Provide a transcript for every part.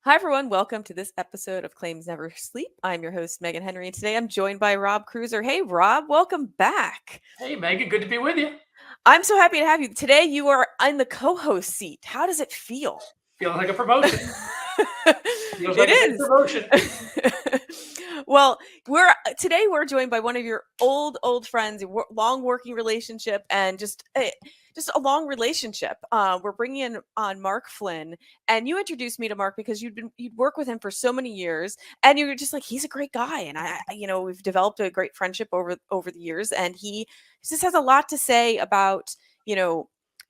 Hi, everyone. Welcome to this episode of Claims Never Sleep. I'm your host, Meghan Henry, and today I'm joined by Robb Cruiser. Hey, Robb, welcome back. Hey, Meghan, good to be with you. I'm so happy to have you. Today, you are in the co-host seat. How does it feel? Feeling like a promotion. Feels It like a is. promotion. Well, today we're joined by one of your old friends, long working relationship, and just a long relationship. We're bringing in on Mark Flynn, and you introduced me to Mark because you'd worked with him for so many years, and you were just like, he's a great guy, and we've developed a great friendship over the years, and he just has a lot to say about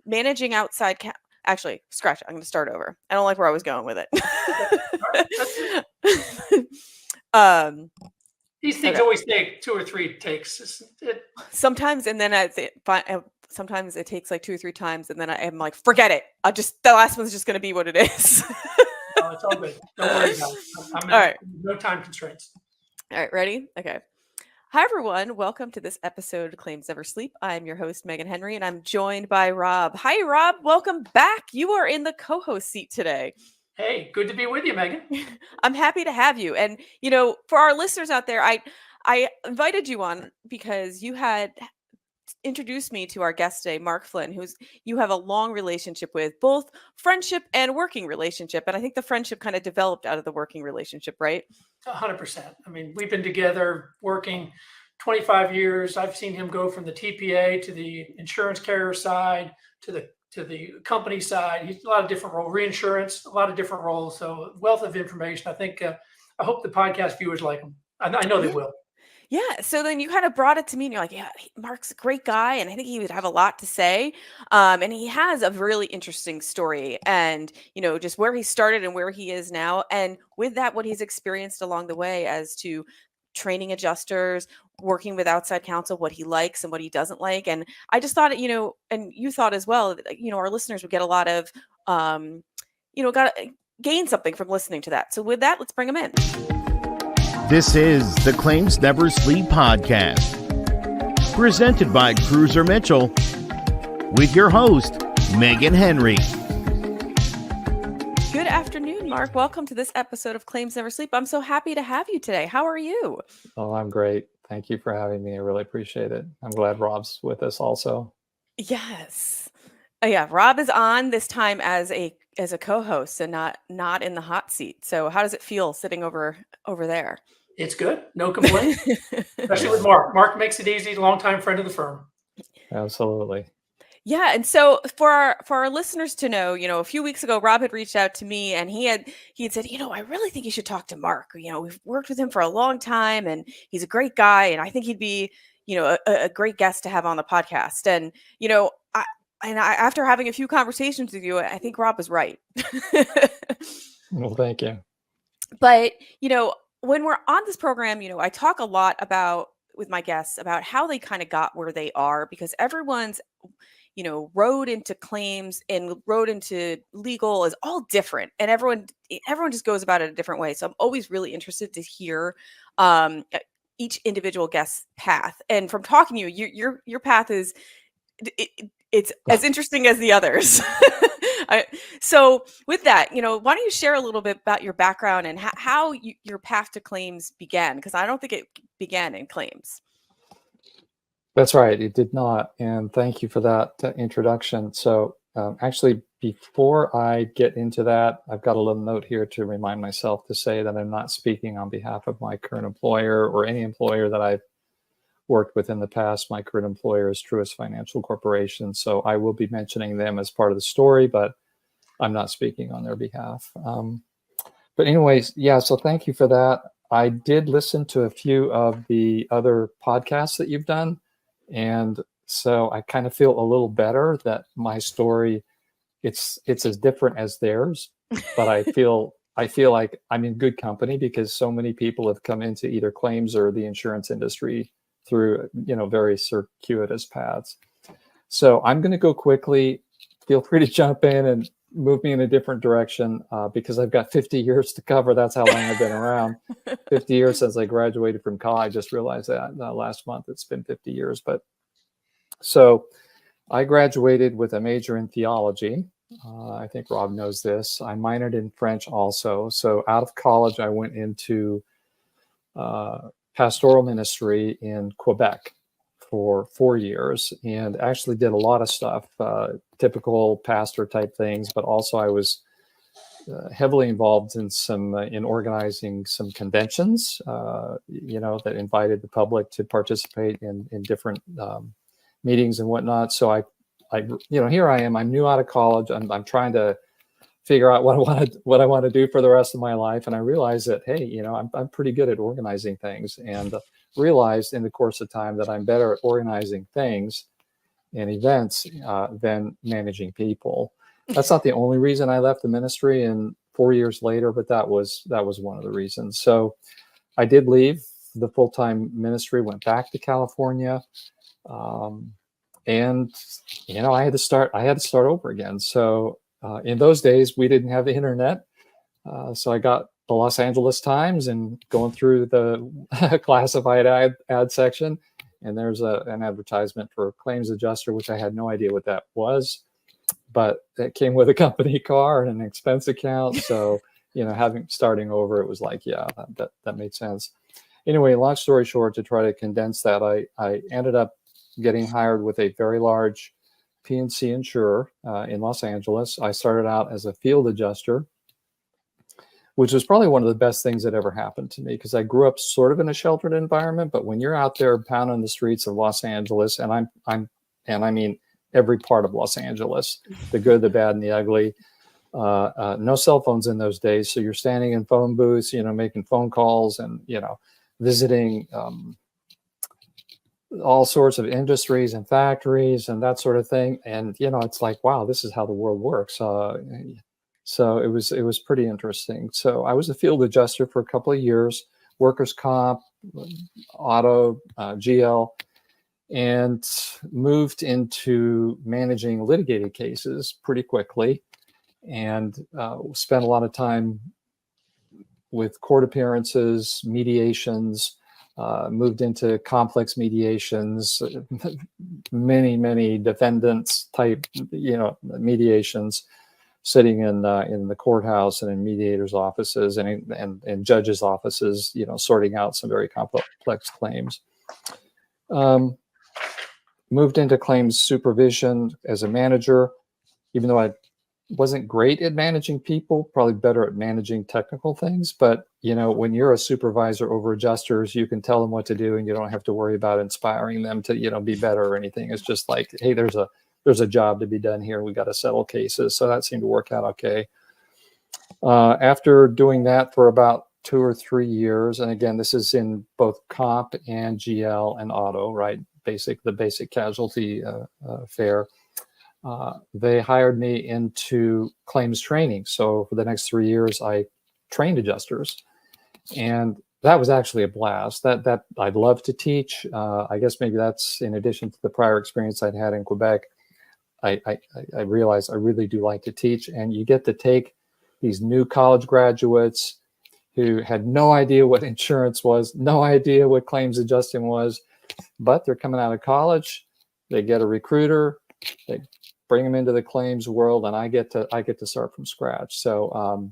managing outside. Actually, scratch. I'm going to start over. I don't like where I was going with it. These things always take 2 or 3 takes. Sometimes, and then sometimes it takes like 2 or 3 times, and then I'm like, forget it. The last one's just going to be what it is. No, it's all good. Don't worry about it. All right. No time constraints. All right, ready? Okay. Hi, everyone. Welcome to this episode of Claims Never Sleep. I'm your host, Meghan Henry, and I'm joined by Robb. Hi, Robb. Welcome back. You are in the co-host seat today. Hey, good to be with you, Meghan. I'm happy to have you. And, for our listeners out there, I invited you on because you had introduced me to our guest today, Mark Flynn, you have a long relationship with, both friendship and working relationship. And I think the friendship kind of developed out of the working relationship, right? 100%. I mean, we've been together working 25 years. I've seen him go from the TPA to the insurance carrier side to the company side. He's a lot of different roles, reinsurance, a lot of different roles. So wealth of information. I think, I hope the podcast viewers like him. I know they will. Yeah. So then you kind of brought it to me and you're like, yeah, Mark's a great guy. And I think he would have a lot to say. And he has a really interesting story and, just where he started and where he is now. And with that, what he's experienced along the way as to training adjusters, working with outside counsel, what he likes and what he doesn't like. And I just thought, and you thought as well, that, our listeners would get a lot of, gain something from listening to that. So with that, let's bring him in. This is the Claims Never Sleep podcast, presented by Cruiser Mitchell, with your host, Meghan Henry. Good afternoon, Mark. Welcome to this episode of Claims Never Sleep. I'm so happy to have you today. How are you? Oh, I'm great. Thank you for having me. I really appreciate it. I'm glad Robb's with us also. Yes. Yeah, Robb is on this time as a co-host and not in the hot seat. So how does it feel sitting over there? It's good. No complaints. Especially with Mark. Mark makes it easy. Longtime friend of the firm. Absolutely. Yeah. And so for our listeners to know, a few weeks ago, Robb had reached out to me and he had said, I really think you should talk to Mark. We've worked with him for a long time and he's a great guy. And I think he'd be, a great guest to have on the podcast. And, after having a few conversations with you, I think Robb was right. Well, thank you. But, when we're on this program, I talk a lot with my guests about how they kind of got where they are, because everyone's, road into claims and road into legal is all different. And everyone just goes about it a different way. So I'm always really interested to hear each individual guest's path. And from talking to you, your path is, it's as interesting as the others. So with that, why don't you share a little bit about your background and how your path to claims began? Because I don't think it began in claims. That's right. It did not. And thank you for that introduction. So actually, before I get into that, I've got a little note here to remind myself to say that I'm not speaking on behalf of my current employer or any employer that I've worked with in the past. My current employer is Truist Financial Corporation. So I will be mentioning them as part of the story, but I'm not speaking on their behalf. But anyways, yeah, so thank you for that. I did listen to a few of the other podcasts that you've done. And so I kind of feel a little better that my story, it's as different as theirs, but I feel like I'm in good company because so many people have come into either claims or the insurance industry through, very circuitous paths. So I'm going to go quickly. Feel free to jump in and move me in a different direction because I've got 50 years to cover. That's how long I've been around. 50 years since I graduated from college. I just realized that last month. It's been 50 years. But so I graduated with a major in theology I think Rob knows this. I minored in French also. So out of college, I went into pastoral ministry in Quebec for 4 years and actually did a lot of stuff, typical pastor type things, but also I was heavily involved in in organizing some conventions, that invited the public to participate in different meetings and whatnot. So I, here I am. I'm new out of college. I'm trying to figure out what I want to do for the rest of my life, and I realized that hey, I'm pretty good at organizing things, and realized in the course of time that I'm better at organizing things and events than managing people. That's not the only reason I left the ministry and 4 years later, but that was one of the reasons. So I did leave the full-time ministry, went back to California, and I had to start over again. So in those days we didn't have the internet, so I got the Los Angeles Times and going through the classified ad section, and there's an advertisement for a claims adjuster, which I had no idea what that was, but it came with a company car and an expense account. So, starting over, it was like, yeah, that made sense. Anyway, long story short, to try to condense that, I ended up getting hired with a very large P&C insurer in Los Angeles. I started out as a field adjuster, which was probably one of the best things that ever happened to me, because I grew up sort of in a sheltered environment. But when you're out there pounding the streets of Los Angeles, and I mean every part of Los Angeles, the good, the bad, and the ugly. No cell phones in those days, so you're standing in phone booths, making phone calls and visiting all sorts of industries and factories and that sort of thing. And it's like, wow, this is how the world works. So it was pretty interesting. So I was a field adjuster for a couple of years, workers' comp, auto, GL, and moved into managing litigated cases pretty quickly, and spent a lot of time with court appearances, mediations, moved into complex mediations, many defendants type, mediations, sitting in the courthouse and in mediators' offices and judges' offices, sorting out some very complex claims. Moved into claims supervision as a manager, even though I wasn't great at managing people, probably better at managing technical things. But, when you're a supervisor over adjusters, you can tell them what to do and you don't have to worry about inspiring them to, be better or anything. It's just like, hey, there's a job to be done here. We got to settle cases. So that seemed to work out okay. After doing that for about 2 or 3 years, and again, this is in both comp and GL and auto, right? The basic casualty fare. They hired me into claims training. So for the next 3 years, I trained adjusters, and that was actually a blast. That I'd love to teach. I guess maybe that's in addition to the prior experience I'd had in Quebec. I realized I really do like to teach, and you get to take these new college graduates who had no idea what insurance was, no idea what claims adjusting was, but they're coming out of college. They get a recruiter. They bring them into the claims world, and I get to start from scratch. So,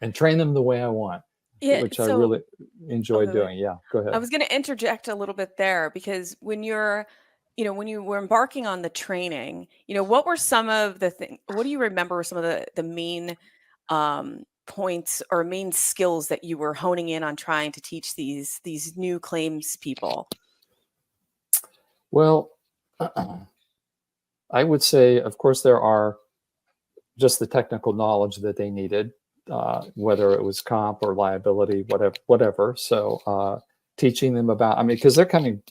and train them the way I want, which I really enjoy doing. Yeah, go ahead. I was going to interject a little bit there, because when you were embarking on the training, what were some of the things? What do you remember were some of the main points or main skills that you were honing in on trying to teach these new claims people? Well, I would say, of course, there are just the technical knowledge that they needed, whether it was comp or liability, whatever. So teaching them about, because they're coming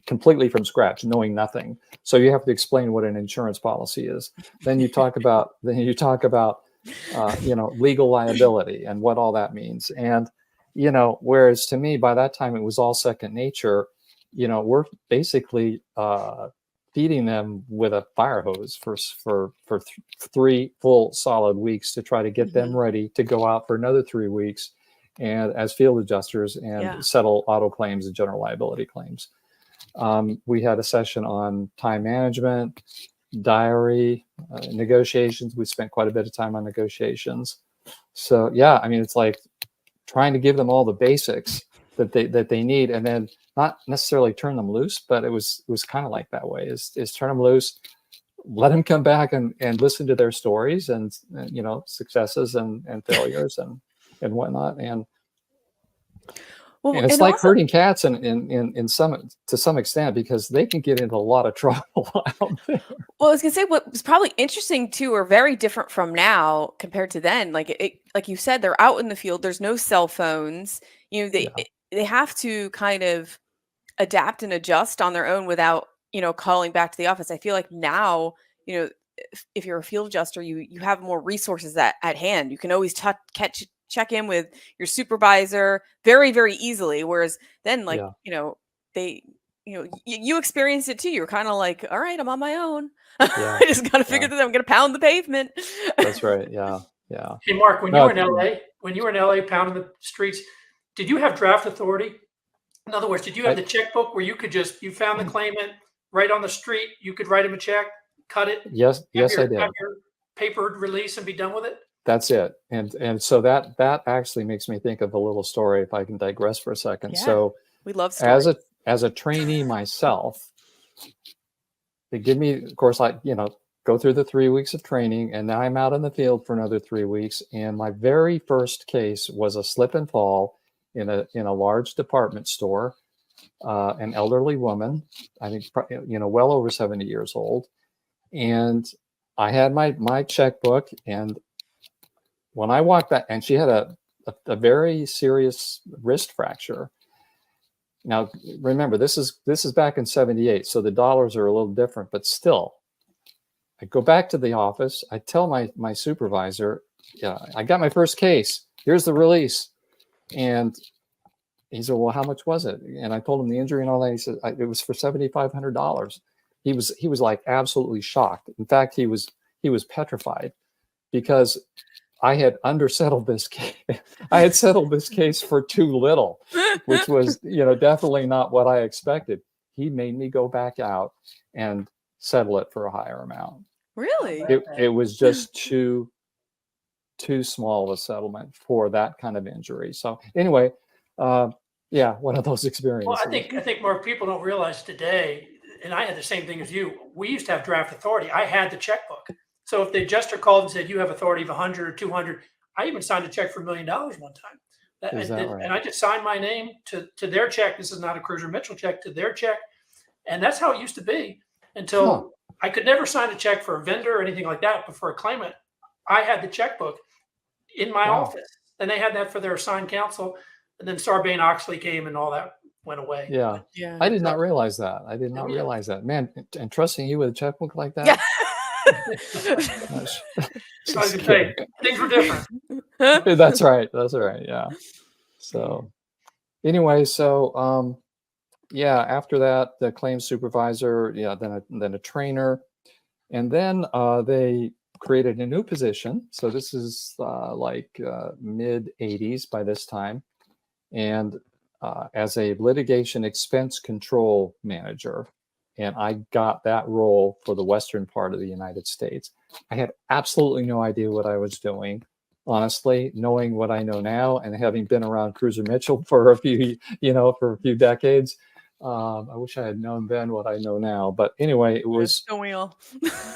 completely from scratch, knowing nothing. So you have to explain what an insurance policy is. Then you talk about legal liability and what all that means. And, whereas to me, by that time, it was all second nature. We're basically feeding them with a fire hose for 3 full solid weeks to try to get them ready to go out for another 3 weeks and as field adjusters and settle auto claims and general liability claims. We had a session on time management, diary, negotiations. We spent quite a bit of time on negotiations. So yeah, I mean, it's like trying to give them all the basics that they need, and then not necessarily turn them loose, but it was kind of like that way, is turn them loose, let them come back and listen to their stories and successes and failures and whatnot. Well, And it's and like also, herding cats in some to some extent, because they can get into a lot of trouble out there. well, I was gonna say what was probably interesting too, or very different from now compared to then. Like you said, they're out in the field. There's no cell phones. Yeah, They have to kind of adapt and adjust on their own without calling back to the office. I feel like now, if you're a field adjuster, you have more resources at hand. You can always check in with your supervisor very, very easily. Whereas then, like, yeah, they, you experienced it too. You're kind of like, all right, I'm on my own. yeah, I just got to yeah. figure this out. I'm going to pound the pavement. That's right. Yeah, yeah. Hey, Mark, No, when you were in LA pounding the streets, did you have draft authority? In other words, did you have the checkbook where you could you found the claimant right on the street, you could write him a check, cut it, yes, I did. have your paper release and be done with it? That's it. And so that actually makes me think of a little story, if I can digress for a second. Yeah, So we love stories. as a trainee myself, they give me, of course, go through the 3 weeks of training, and now I'm out in the field for another 3 weeks. And my very first case was a slip and fall in a large department store. An elderly woman, I think, well over 70 years old. And I had my checkbook, and when I walked back, and she had a very serious wrist fracture. Now, remember, this is back in 78, so the dollars are a little different, but still, I go back to the office. I tell my supervisor, yeah, I got my first case. Here's the release. And he said, well, how much was it? And I told him the injury and all that. He said, it was for $7,500. He was like absolutely shocked. In fact, he was petrified, because I had undersettled this case. I had settled this case for too little, which was, definitely not what I expected. He made me go back out and settle it for a higher amount. Really? It was just too small of a settlement for that kind of injury. So anyway, yeah, one of those experiences. Well, I think more people don't realize today, and I had the same thing as you. We used to have draft authority. I had the checkbook. So if the adjuster called and said, you have authority of 100 or 200, I even signed a check for $1 million one time. Is that right? And I just signed my name to their check. This is not a Cruiser Mitchell check, to their check. And that's how it used to be until I could never sign a check for a vendor or anything like that. But for a claimant, I had the checkbook in my office. And they had that for their assigned counsel. And then Sarbanes-Oxley came and all that went away. Yeah. Yeah. I did not realize that. I did not realize that. Man, and trusting you with a checkbook like that? Yeah. So I can say things were different. That's right. Yeah. So anyway, yeah, after that, the claims supervisor, then a trainer, and then they created a new position. So this is mid 80s by this time, and as a litigation expense control manager. And I got that role for the western part of the United States. I had absolutely no idea what I was doing, honestly, knowing what I know now and having been around Cruiser Mitchell for a few decades. I wish I had known then what I know now. But anyway, it was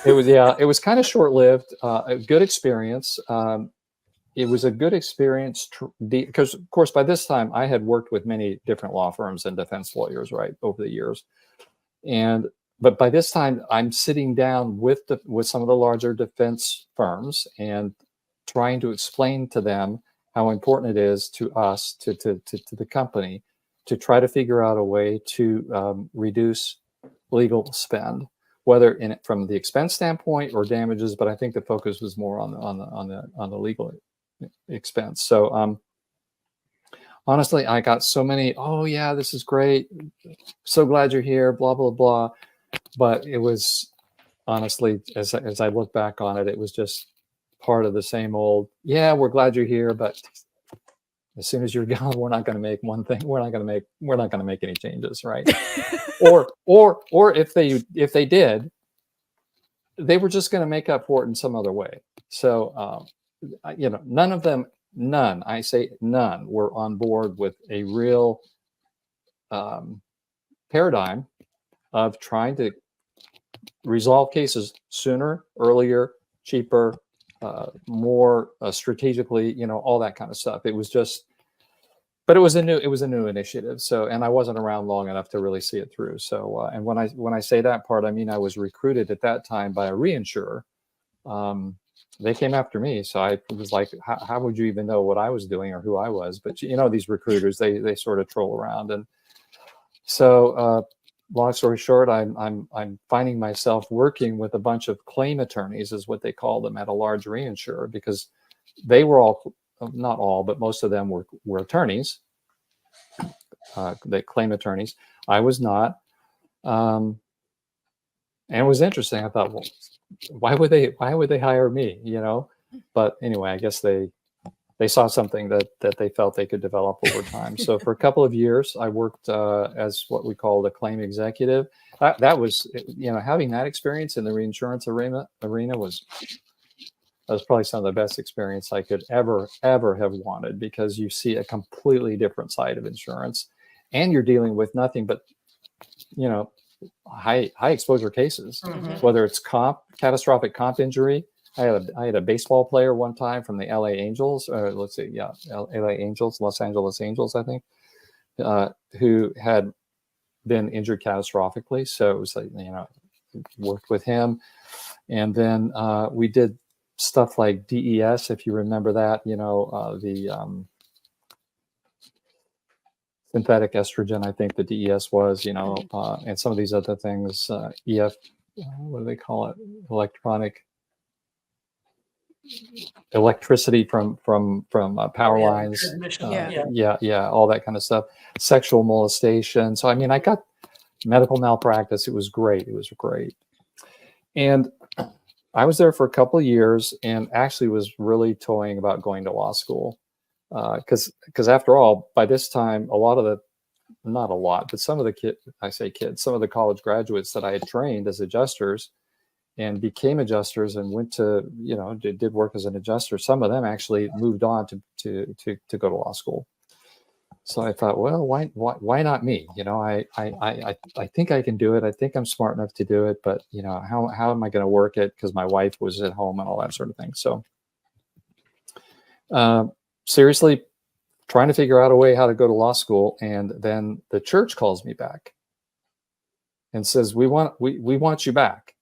it was kind of short-lived, a good experience. It was a good experience because, of course, by this time I had worked with many different law firms and defense lawyers, right, over the years. But by this time, I'm sitting down with some of the larger defense firms and trying to explain to them how important it is to us, to the company, to try to figure out a way to reduce legal spend, whether from the expense standpoint or damages. But I think the focus was more on the legal expense. So honestly, I got so many, oh yeah, this is great, so glad you're here, blah, blah, blah. But it was honestly, as I look back on it, it was just part of the same old, yeah, we're glad you're here, but as soon as you're gone, we're not going to make one thing. We're not going to make any changes, right? or if they did, they were just going to make up for it in some other way. So, none of them, I say none, were on board with a real paradigm of trying to resolve cases sooner, earlier, cheaper, more strategically, all that kind of stuff. It was just, but it was a new initiative. So, and I wasn't around long enough to really see it through. So, and when I say that part, I mean, I was recruited at that time by a reinsurer. They came after me. So I was like, how would you even know what I was doing or who I was? But these recruiters, they sort of troll around. And so, long story short, I'm finding myself working with a bunch of claim attorneys, is what they call them, at a large reinsurer, because they were all, not all, but most of them were attorneys, they claim attorneys. I was not. And it was interesting. I thought, well, why would they hire me? But anyway, I guess they saw something that they felt they could develop over time. So for a couple of years, I worked as what we called a claim executive. That was, having that experience in the reinsurance arena was probably some of the best experience I could ever have wanted, because you see a completely different side of insurance, and you're dealing with nothing but, high exposure cases, whether it's catastrophic comp injury. I had a baseball player one time from the LA Angels, Los Angeles Angels, I think, who had been injured catastrophically. So it was like, worked with him. And then we did stuff like DES, if you remember that, the synthetic estrogen, I think the DES was, and some of these other things, EF, what do they call it? Electricity from power lines, all that kind of stuff, sexual molestation. So I mean, I got medical malpractice. It was great. And I was there for a couple of years, and actually was really toying about going to law school, because after all, by this time, not a lot, but some of the some of the college graduates that I had trained as adjusters and became adjusters and went to, did work as an adjuster. Some of them actually moved on to go to law school. So I thought, well, why not me? I think I can do it. I think I'm smart enough to do it, but how am I going to work it? Because my wife was at home and all that sort of thing. So seriously trying to figure out a way how to go to law school. And then the church calls me back and says, we want you back.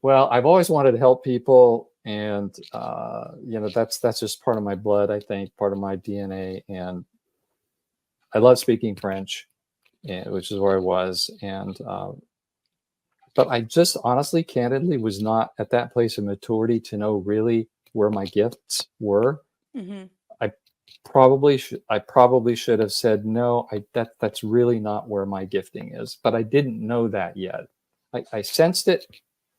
Well, I've always wanted to help people, and that's just part of my blood, I think, part of my DNA, and I love speaking French, which is where I was, and but I just honestly, candidly, was not at that place of maturity to know really where my gifts were. I probably should have said, no, that's really not where my gifting is, but I didn't know that yet. I sensed it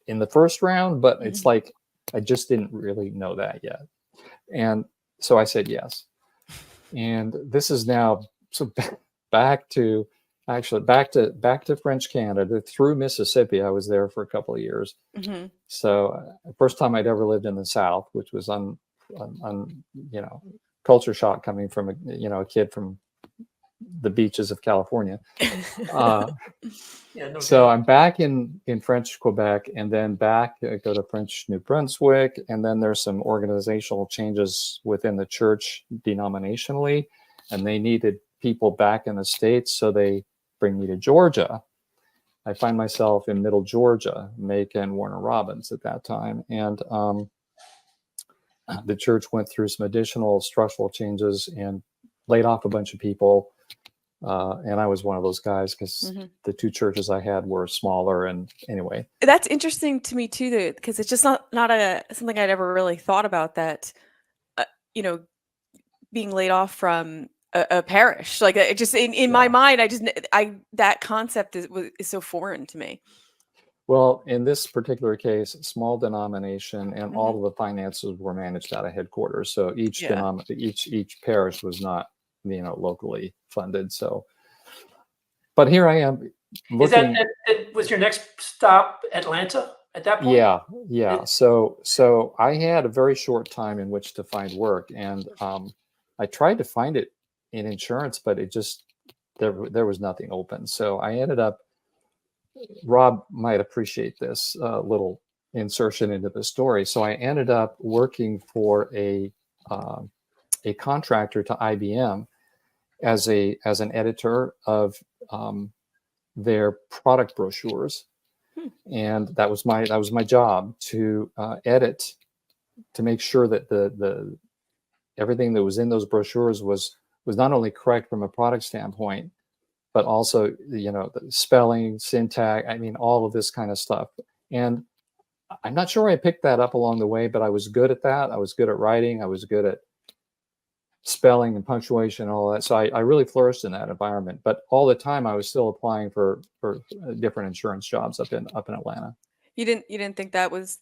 in the first round, but it's like, I just didn't really know that yet. And so I said yes. And this is now, so back to French Canada through Mississippi. I was there for a couple of years. So first time I'd ever lived in the South, which was culture shock coming from a kid from the beaches of California. So I'm back in French Quebec, and then back I go to French New Brunswick, and then there's some organizational changes within the church denominationally, and they needed people back in the States, so they bring me to Georgia. I find myself in Middle Georgia, Macon, Warner Robins at that time, and the church went through some additional structural changes and laid off a bunch of people. And I was one of those guys, because the two churches I had were smaller. And anyway, that's interesting to me too, because it's just not something I'd ever really thought about, that being laid off from a parish, like it just in my mind, that concept is so foreign to me. Well, in this particular case, small denomination, and all of the finances were managed out of headquarters. So each parish was not, locally funded. So, but here I am, Is that, looking. was your next stop Atlanta at that point? Yeah. So I had a very short time in which to find work, and I tried to find it in insurance, but it just there was nothing open. So I ended up. Rob might appreciate this little insertion into the story. So I ended up working for a contractor to IBM as an editor of their product brochures, and that was my job to edit, to make sure that the everything that was in those brochures was not only correct from a product standpoint, but also the spelling, syntax. I mean, all of this kind of stuff. And I'm not sure I picked that up along the way, but I was good at that. I was good at writing. I was good at spelling and punctuation and all that. So I really flourished in that environment. But all the time I was still applying for different insurance jobs up in Atlanta. You didn't think that was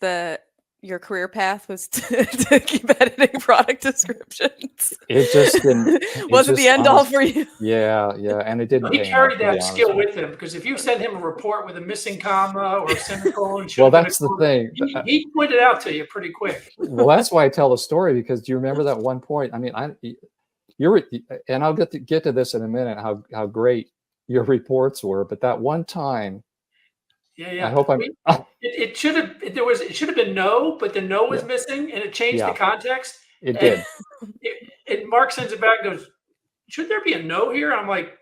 your career path was to keep editing product descriptions? It just didn't. Wasn't the end all for you? Yeah, and it didn't. He pay carried enough, that skill with him, because if you send him a report with a missing comma or a semicolon, well, that's the thing. He pointed out to you pretty quick. Well, that's why I tell the story, because do you remember that one point? I mean, and I'll get to this in a minute, how great your reports were, but that one time. Yeah. I hope it should have been no, but the no was missing, and it changed the context. It did. And Mark sends it back and goes, "Should there be a no here?" I'm like,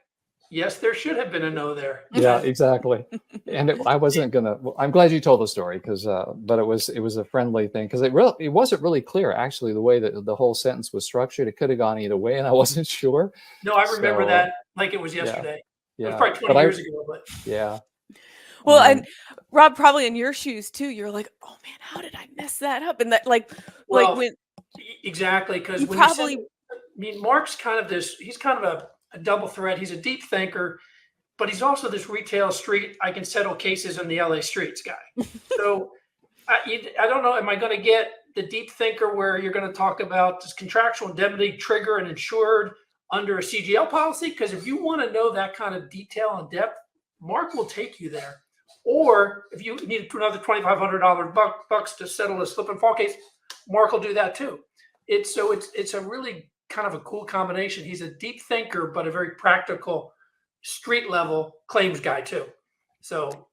"Yes, there should have been a no there." Yeah, exactly. And I wasn't gonna. Well, I'm glad you told the story, but it was a friendly thing, because it wasn't really clear actually the way that the whole sentence was structured. It could have gone either way, and I wasn't sure. No, I remember that like it was yesterday. Yeah. It was probably 20 years ago, but yeah. Well, and Rob, probably in your shoes too, you're like, "Oh man, how did I mess that up?" And that when exactly, because when probably, Mark's kind of he's kind of a double threat. He's a deep thinker, but he's also this retail street, I can settle cases in the LA streets guy. So I don't know, am I going to get the deep thinker where you're going to talk about does contractual indemnity trigger an insured under a CGL policy? Because if you want to know that kind of detail and depth, Mark will take you there. Or if you need another $2,500 bucks to settle a slip and fall case, Mark will do that too. It's a really kind of a cool combination. He's a deep thinker, but a very practical street level claims guy too. So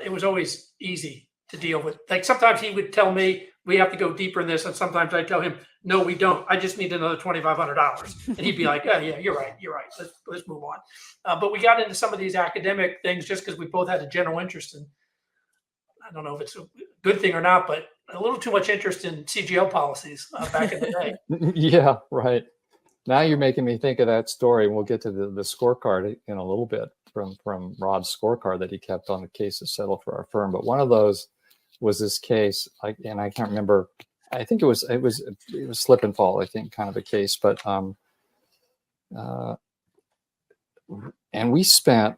it was always easy to deal with. Like sometimes he would tell me we have to go deeper in this, and sometimes I tell him no, we don't. I just need another $2,500, and he'd be like, "Oh yeah, you're right. Let's move on." But we got into some of these academic things just because we both had a general interest in. I don't know if it's a good thing or not, but a little too much interest in CGL policies back in the day. Yeah, right. Now you're making me think of that story. We'll get to the scorecard in a little bit from Robb's scorecard that he kept on the cases settled for our firm. But one of those was this case, and I can't remember. I think it was slip and fall, I think, kind of a case. But and we spent.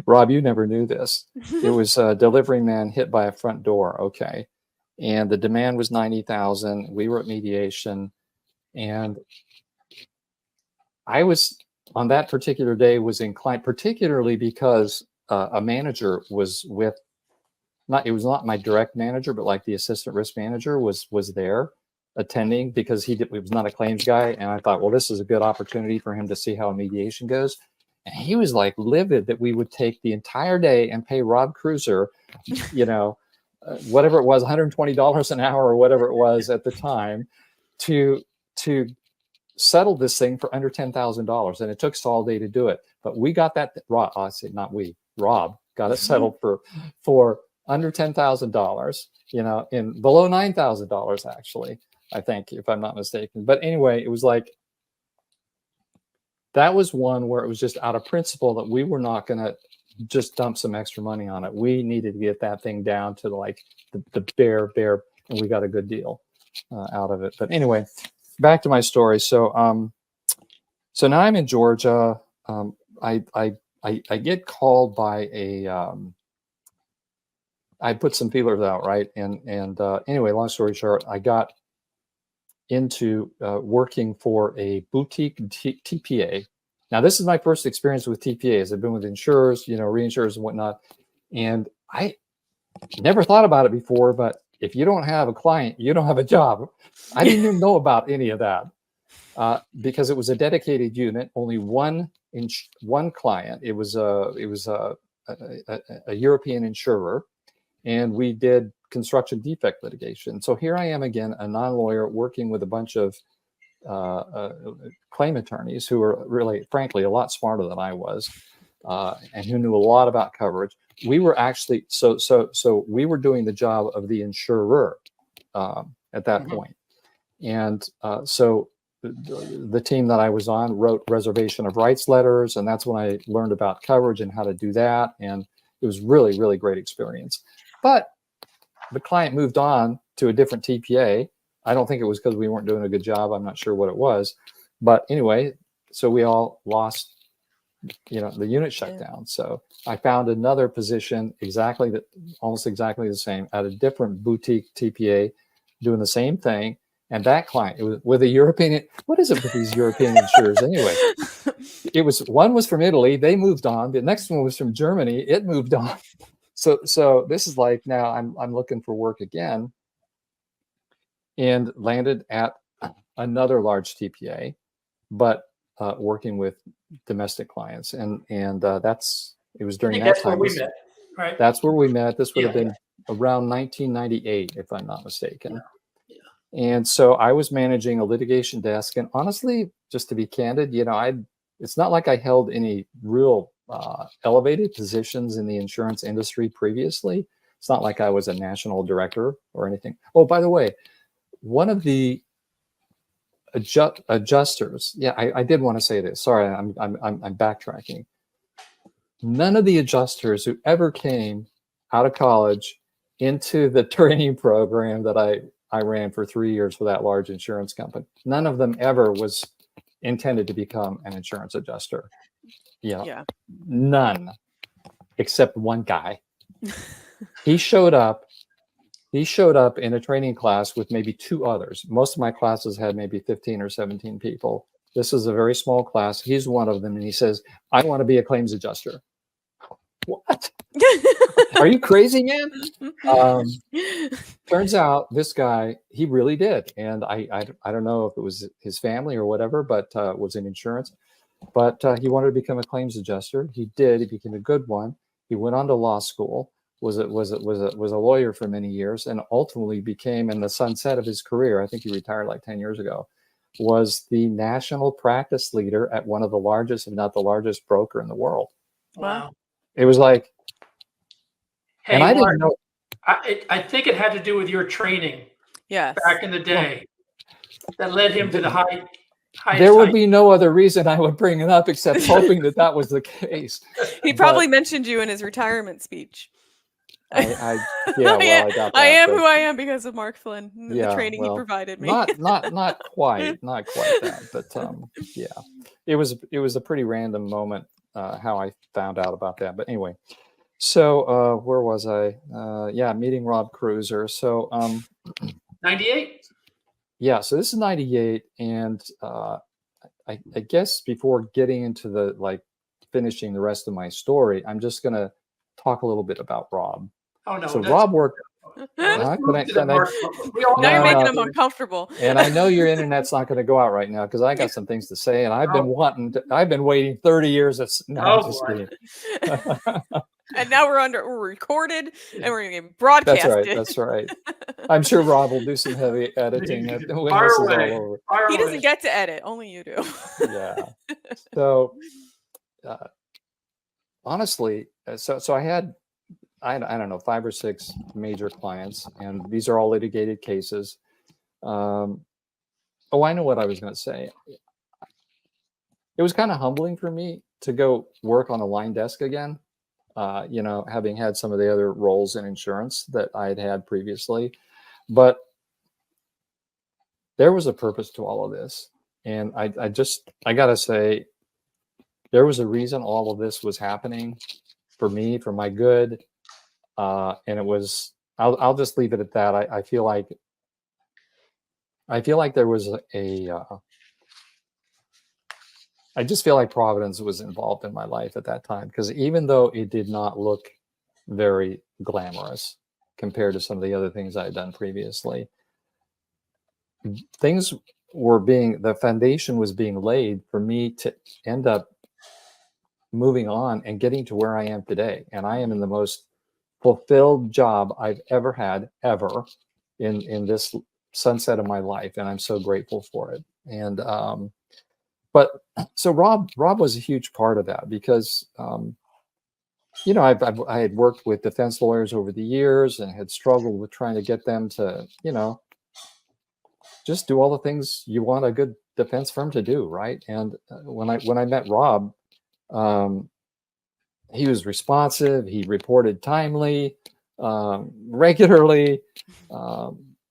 Robb, you never knew this. It was a delivery man hit by a front door. Okay, and the demand was $90,000. We were at mediation, and I was on that particular day was inclined, particularly because a manager was with. It was not my direct manager, but like the assistant risk manager was there attending, because it was not a claims guy. And I thought, well, this is a good opportunity for him to see how a mediation goes. And he was like livid that we would take the entire day and pay Robb Cruiser, whatever it was, $120 an hour or whatever it was at the time, to settle this thing for under $10,000. And it took us all day to do it. But we got that, Robb got it settled for under $10,000, in below $9,000, actually, I think, if I'm not mistaken. But anyway, it was like, that was one where it was just out of principle that we were not going to just dump some extra money on it. We needed to get that thing down to like the bare, and we got a good deal out of it. But anyway, back to my story. So now I'm in Georgia. I get called by I put some feelers out, right? And anyway, long story short, I got into working for a boutique TPA Now, this is my first experience with TPAs. I've been with insurers, reinsurers and whatnot. And I never thought about it before, but if you don't have a client, you don't have a job. I didn't even know about any of that because it was a dedicated unit, only one client. It was a European insurer, and we did construction defect litigation. So here I am again, a non-lawyer working with a bunch of claim attorneys who are really, frankly, a lot smarter than I was, and who knew a lot about coverage. We were actually so we were doing the job of the insurer at that point. And so the team that I was on wrote reservation of rights letters, and that's when I learned about coverage and how to do that. And it was really, really great experience. But the client moved on to a different TPA. I don't think it was because we weren't doing a good job. I'm not sure what it was. But anyway, so we all lost, the unit shut down. So I found another position almost exactly the same at a different boutique TPA doing the same thing. And that client, it was with a European, what is it with these European insurers anyway? One was from Italy, they moved on. The next one was from Germany, it moved on. So this is like, now I'm looking for work again, and landed at another large TPA, but working with domestic clients. And it was during that time. Where we met, right? That's where we met. This would have been around 1998, if I'm not mistaken. Yeah. And so I was managing a litigation desk, and honestly, just to be candid, it's not like I held any real elevated positions in the insurance industry previously. It's not like I was a national director or anything. Oh, by the way, one of the adjusters. Yeah, I did want to say this. Sorry, I'm backtracking. None of the adjusters who ever came out of college into the training program that I ran for 3 years for that large insurance company, none of them ever was intended to become an insurance adjuster. Yeah. None, except one guy. He showed up in a training class with maybe 2 others. Most of my classes had maybe 15 or 17 people. This is a very small class. He's one of them, and he says, "I want to be a claims adjuster." What? Are you crazy, man? Turns out this guy, he really did. And I don't know if it was his family or whatever, but was in insurance. But he wanted to become a claims adjuster. He did. He became a good one. He went on to law school, was a lawyer for many years, and ultimately became, in the sunset of his career, I think he retired like 10 years ago, was the national practice leader at one of the largest, if not the largest broker in the world. Wow. It was like, hey, and I Mark, didn't know. I think it had to do with your training back in the day that led him to the highest. There would be no other reason I would bring it up except hoping that was the case. He probably mentioned you in his retirement speech. I got that. I am who I am because of Mark Flynn, the training he provided me. Not quite that, but yeah, it was a pretty random moment how I found out about that. But anyway, so where was I? Meeting Robb Cruiser. So 98. Yeah, so this is 98, and I guess before getting into finishing the rest of my story, I'm just gonna talk a little bit about Robb. Oh no! So Robb worked. Now you're making him uncomfortable. And I know your internet's not going to go out right now because I got some things to say, and I've been waiting 30 years. And now we're recorded and we're going to get broadcasted. That's right. I'm sure Robb will do some heavy editing when this is all over. He doesn't get to edit; only you do. Yeah. So, honestly, so I had. I don't know, 5 or 6 major clients, and these are all litigated cases. I know what I was going to say. It was kind of humbling for me to go work on a line desk again, having had some of the other roles in insurance that I had previously. But there was a purpose to all of this. And I got to say, there was a reason all of this was happening for me, for my good. And it was, I'll just leave it at that. I feel like there was I just feel like Providence was involved in my life at that time, because even though it did not look very glamorous compared to some of the other things I had done previously, things were the foundation was being laid for me to end up moving on and getting to where I am today. And I am in the most fulfilled job I've ever had, ever, in this sunset of my life. And I'm so grateful for it. And, but so Robb was a huge part of that, because, you know, I had worked with defense lawyers over the years and had struggled with trying to get them to, you know, just do all the things you want a good defense firm to do, right? And when I met Robb, he was responsive. He reported timely, regularly.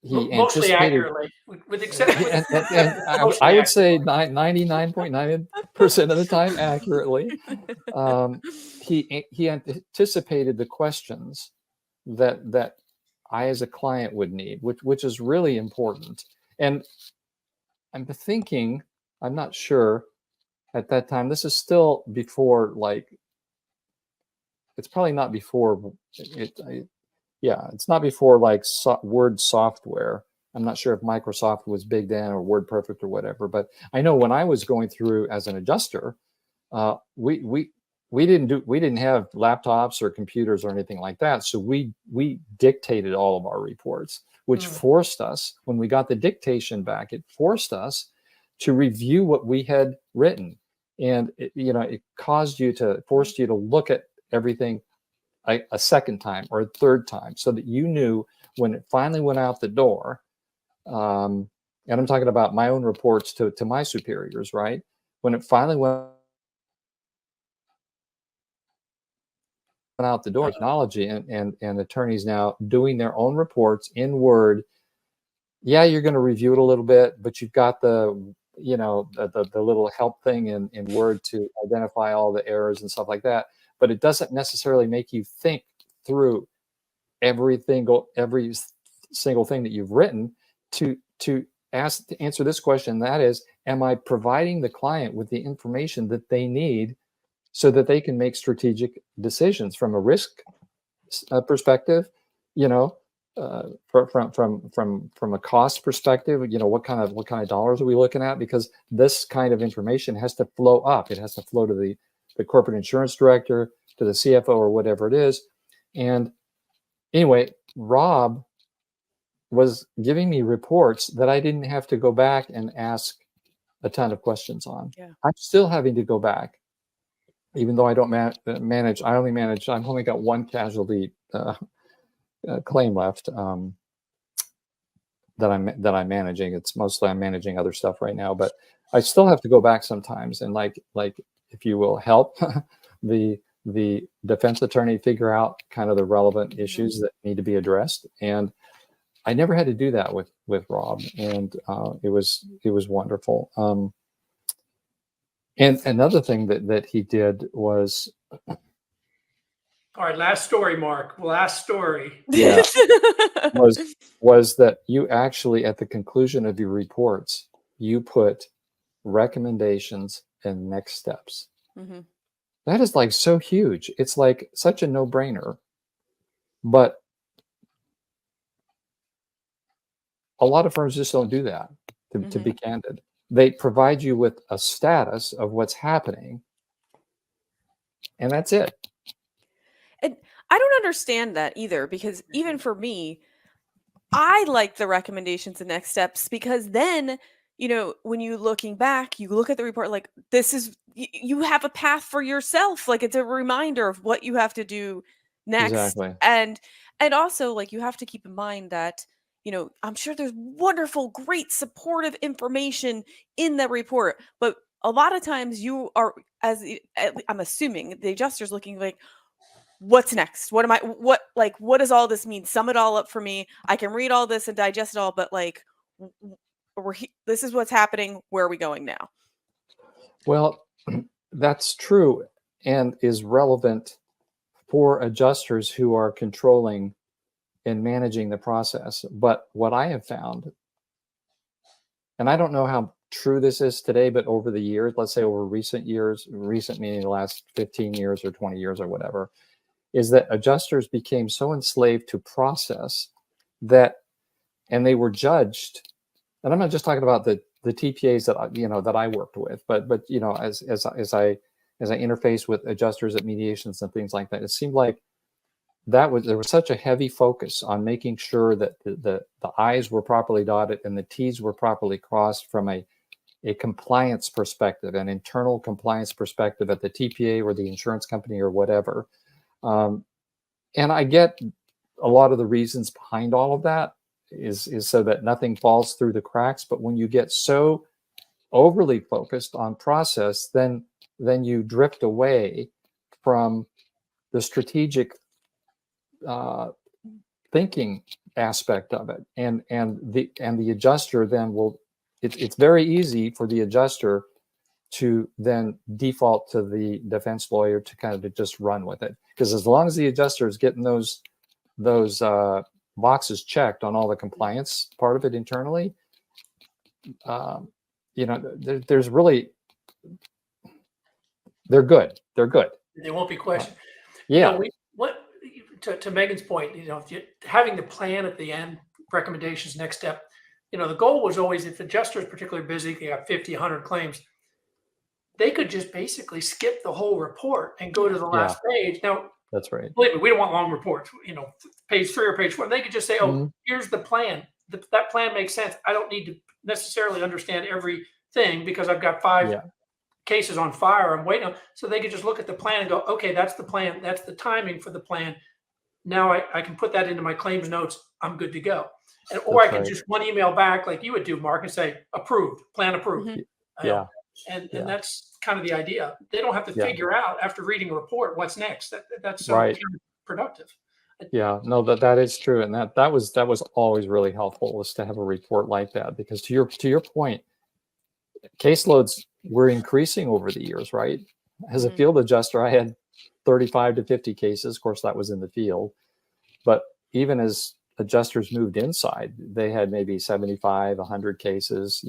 He Mostly anticipated, accurately, with exception. and I would say 99.9% of the time accurately. He anticipated the questions that I as a client would need, which is really important. And I'm thinking, I'm not sure at that time. This is still before, like, it's probably not before yeah, it's not before like Word software. I'm not sure if Microsoft was big then, or WordPerfect or whatever. But I know when I was going through as an adjuster, we didn't have laptops or computers or anything like that. So we dictated all of our reports, which forced us, when we got the dictation back, it forced us to review what we had written. And it forced you to look at everything a second time or a third time, so that you knew when it finally went out the door. And I'm talking about my own reports to my superiors, right? When it finally went out the door, technology and attorneys now doing their own reports in Word. Yeah, you're going to review it a little bit, but you've got the little help thing in Word to identify all the errors and stuff like that. But it doesn't necessarily make you think through every single thing that you've written to answer this question. That is, am I providing the client with the information that they need so that they can make strategic decisions from a risk perspective, from a cost perspective, what kind of dollars are we looking at? Because this kind of information has to flow up. It has to flow to the corporate insurance director, to the CFO, or whatever it is. And anyway, Robb was giving me reports that I didn't have to go back and ask a ton of questions on. Yeah. I'm still having to go back, even though I don't manage. I've only got one casualty claim left that I'm managing. It's mostly I'm managing other stuff right now, but I still have to go back sometimes and like if you will, help the defense attorney figure out kind of the relevant issues that need to be addressed. And I never had to do that with Robb, and it was wonderful. And another thing that he did was, all right, last story, Mark. Last story. Yeah, was that you actually, at the conclusion of your reports, you put recommendations and next steps. Mm-hmm. That is like so huge. It's like such a no-brainer. But a lot of firms just don't do that, to be candid. They provide you with a status of what's happening, and that's it. And I don't understand that either, because even for me, I like the recommendations and next steps, because then, when you looking back, you look at the report, like, this is, you have a path for yourself. Like, it's a reminder of what you have to do next. Exactly. And also, like, you have to keep in mind that, I'm sure there's wonderful, great supportive information in the report, but a lot of times you are, I'm assuming the adjuster's looking like, what's next? What does all this mean? Sum it all up for me. I can read all this and digest it all, but like, this is what's happening. Where are we going now? Well, that's true and is relevant for adjusters who are controlling and managing the process. But what I have found and I don't know how true this is today, but over the years, let's say over recent years, recent meaning the last 15 years or 20 years or whatever, is that adjusters became so enslaved to process that, and they were judged. And I'm not just talking about the TPAs that I worked with, but as I interface with adjusters at mediations and things like that, it seemed like there was such a heavy focus on making sure that the I's were properly dotted and the T's were properly crossed from a compliance perspective, an internal compliance perspective at the TPA or the insurance company or whatever. And I get a lot of the reasons behind all of that is so that nothing falls through the cracks. But when you get so overly focused on process, then you drift away from the strategic thinking aspect of it, and the adjuster then will. It's very easy for the adjuster to then default to the defense lawyer to kind of just run with it, because as long as the adjuster is getting those boxes checked on all the compliance part of it internally, there's really, they're good. They won't be questioned. Yeah. To Megan's point, having the plan at the end, recommendations, next step, the goal was always, if adjusters particularly busy, they have 50, 100 claims, they could just basically skip the whole report and go to the last page. Now, that's right. Believe me, we don't want long reports, page 3 or page 4. They could just say, oh, here's the plan. That plan makes sense. I don't need to necessarily understand everything because I've got 5 cases on fire I'm waiting on. So they could just look at the plan and go, okay, that's the plan. That's the timing for the plan. Now I can put that into my claims notes. I'm good to go. Or I can just one email back like you would do, Mark, and say, approved, plan approved. Yeah. And that's kind of the idea. They don't have to figure out after reading a report what's next. That's so counterproductive. Yeah, no, that is true, and that was always really helpful, was to have a report like that, because to your point, caseloads were increasing over the years, right? As a field adjuster, I had 35 to 50 cases. Of course, that was in the field, but even as adjusters moved inside, they had maybe 75, 100 cases.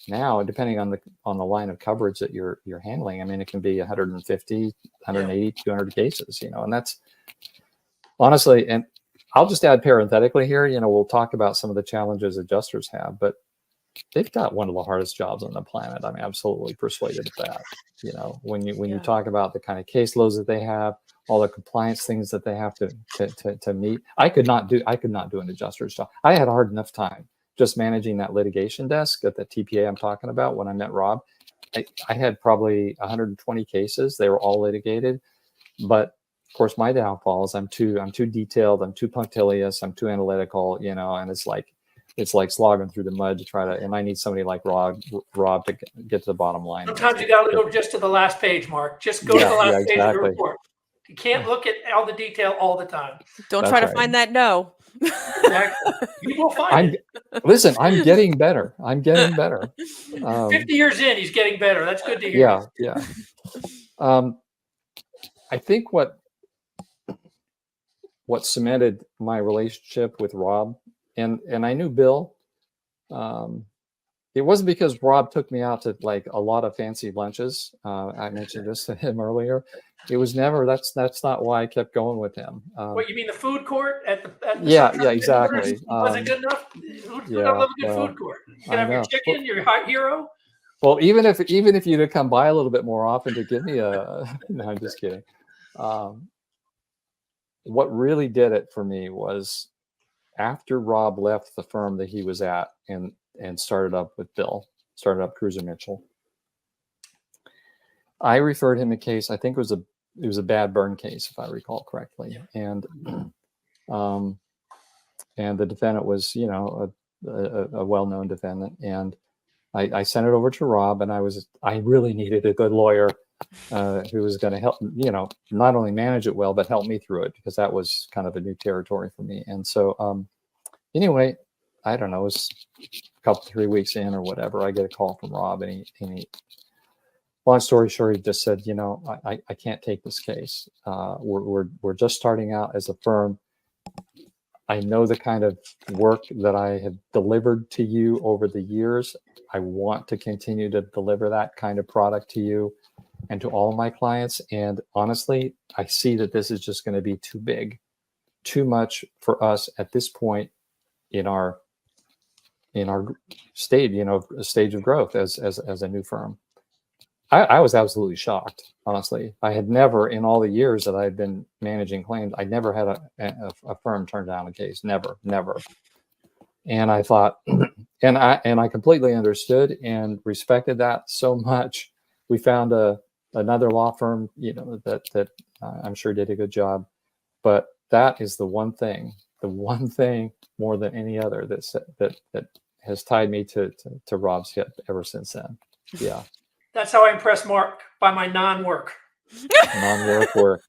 Now, depending on the line of coverage that you're handling, I mean, it can be 150, 180, 200 cases. And that's honestly, and I'll just add parenthetically here, we'll talk about some of the challenges adjusters have, but they've got one of the hardest jobs on the planet. I'm absolutely persuaded of that. When you talk about the kind of caseloads that they have, all the compliance things that they have to meet, I could not do an adjuster's job. I had a hard enough time just managing that litigation desk at the TPA I'm talking about. When I met Robb, I had probably 120 cases. They were all litigated, but of course my downfall is I'm too detailed, I'm too punctilious, I'm too analytical, and it's like slogging through the mud to try to, and I need somebody like Robb to get to the bottom line. Sometimes you got to go just to the last page, Mark. Just go to the last page of the report. You can't look at all the detail all the time. Don't try to find that no. Exactly. You will find it. Listen, I'm getting better. 50 years in, he's getting better. That's good to hear. Yeah. I think what cemented my relationship with Robb, and I knew Bill, it wasn't because Robb took me out to like a lot of fancy lunches. I mentioned this to him earlier. It was never. That's not why I kept going with him. What, you mean the food court at the yeah, exactly. Wasn't good enough. Who don't love a good food court? You can have your chicken, your hot hero. Well, even if you'd have come by a little bit more often to give me a, no, I'm just kidding. What really did it for me was after Robb left the firm that he was at and started up with Bill, started up Cruiser Mitchell, I referred him a case. I think it was a bad burn case, if I recall correctly. And the defendant was, a well-known defendant. And I sent it over to Robb, and I really needed a good lawyer who was going to help, not only manage it well, but help me through it, because that was kind of a new territory for me. And so, anyway, I don't know, it was a couple, 3 weeks in or whatever, I get a call from Robb, and he long story short, he just said, I can't take this case. We're just starting out as a firm. I know the kind of work that I have delivered to you over the years. I want to continue to deliver that kind of product to you and to all of my clients. And honestly, I see that this is just going to be too big, too much for us at this point in our stage, stage of growth as a new firm. I was absolutely shocked, honestly. I had never, in all the years that I've been managing claims, I never had a firm turn down a case. Never. And I thought, and I completely understood and respected that so much. We found another law firm, that I'm sure did a good job. But that is the one thing more than any other that has tied me to Robb's hip ever since then. Yeah. That's how I impress Mark, by my non-work. Non-work work.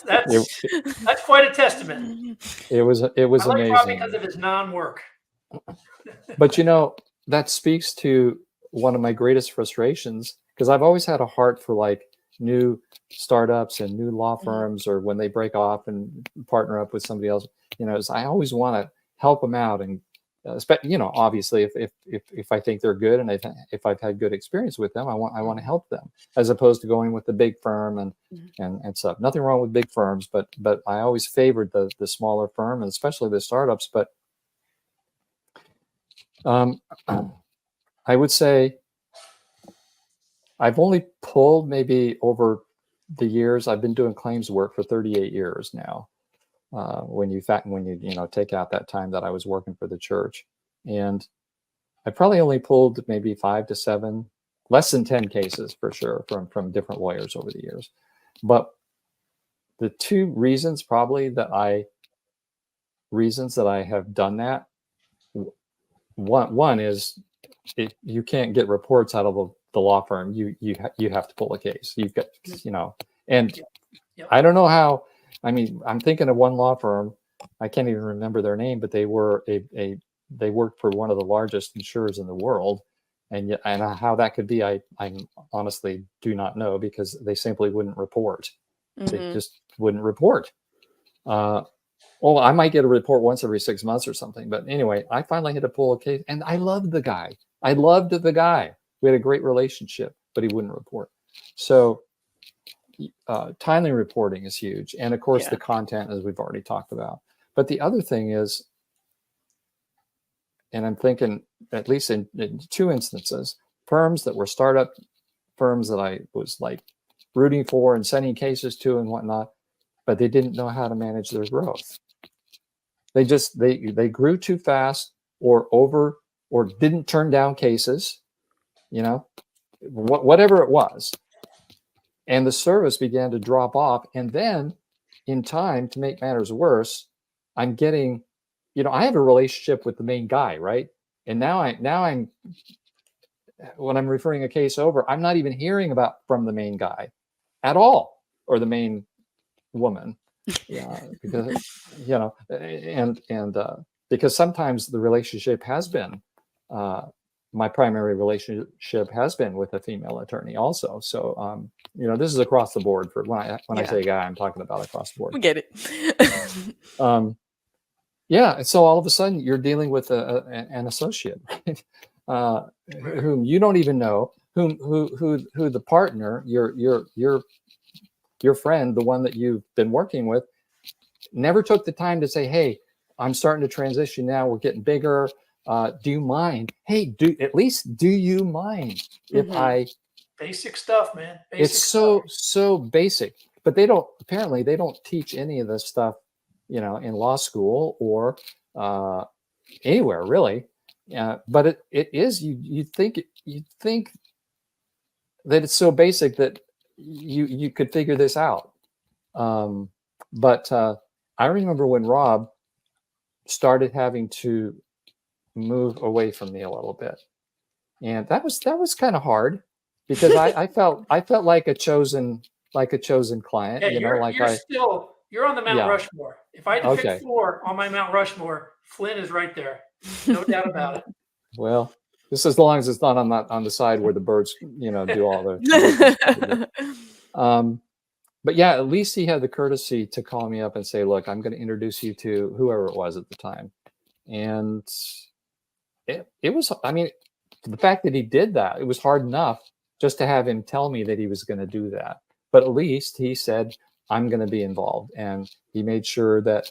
That's quite a testament. It was I like amazing. Rob because of his non-work. But that speaks to one of my greatest frustrations, because I've always had a heart for like new startups and new law firms, or when they break off and partner up with somebody else. I always want to help them out, and obviously if I think they're good and if I've had good experience with them, I want to help them, as opposed to going with the big firm and stuff. Nothing wrong with big firms, but I always favored the smaller firm, and especially the startups. But I would say I've only pulled, maybe over the years, I've been doing claims work for 38 years now. When you take out that time that I was working for the church, and I probably only pulled maybe 5 to 7, less than 10 cases for sure from different lawyers over the years. But the two reasons that I have done that, one is you can't get reports out of the law firm. You have to pull a case. You've got, and Yep. I don't know how. I mean, I'm thinking of one law firm. I can't even remember their name, but they were they worked for one of the largest insurers in the world, and how that could be, I honestly do not know, because they simply wouldn't report. They just wouldn't report. I might get a report once every 6 months or something. But anyway, I finally had to pull a case, and I loved the guy. We had a great relationship, but he wouldn't report. So timely reporting is huge. And of course, the content, as we've already talked about. But the other thing is, and I'm thinking at least in 2 instances, firms that were startup firms that I was like rooting for and sending cases to and whatnot, but they didn't know how to manage their growth. They grew too fast, or didn't turn down cases, whatever it was. And the service began to drop off. And then in time, to make matters worse, I'm getting, I have a relationship with the main guy, right? And now I'm when I'm referring a case over, I'm not even hearing from the main guy at all, or the main woman. Yeah, because because sometimes the relationship has been, my primary relationship has been with a female attorney also. So this is across the board. For when I say guy, I'm talking about across the board. We get it. So all of a sudden you're dealing with an associate, right? Whom you don't even know, who the partner, your friend, the one that you've been working with, never took the time to say, hey, I'm starting to transition now. We're getting bigger. Do you mind? Hey, do you mind if I? Basic stuff, man. It's so basic, but they don't teach any of this stuff, in law school or anywhere really. But it is, you think that it's so basic that you could figure this out. But I remember when Robb started having to move away from me a little bit, and that was kind of hard, because I felt like a chosen client. Yeah, you're on the Mount Rushmore. If I had to pick 4 on my Mount Rushmore, Flynn is right there, no doubt about it. Well, just as long as it's not on the side where the birds, do all the. but yeah, at least he had the courtesy to call me up and say, look, I'm going to introduce you to whoever it was at the time. And it was, I mean, the fact that he did that, it was hard enough just to have him tell me that he was going to do that. But at least he said, I'm going to be involved. And he made sure that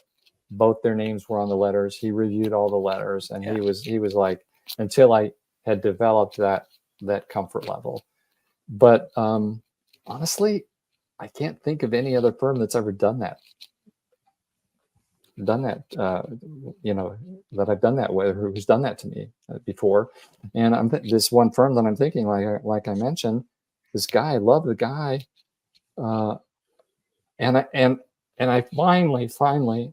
both their names were on the letters. He reviewed all the letters, and he was like, until I had developed that comfort level. But honestly, I can't think of any other firm that's ever done that. You know, that I've done that with, or who's done that to me before. And this one firm that I'm thinking, like I mentioned, this guy, I love the guy, and I finally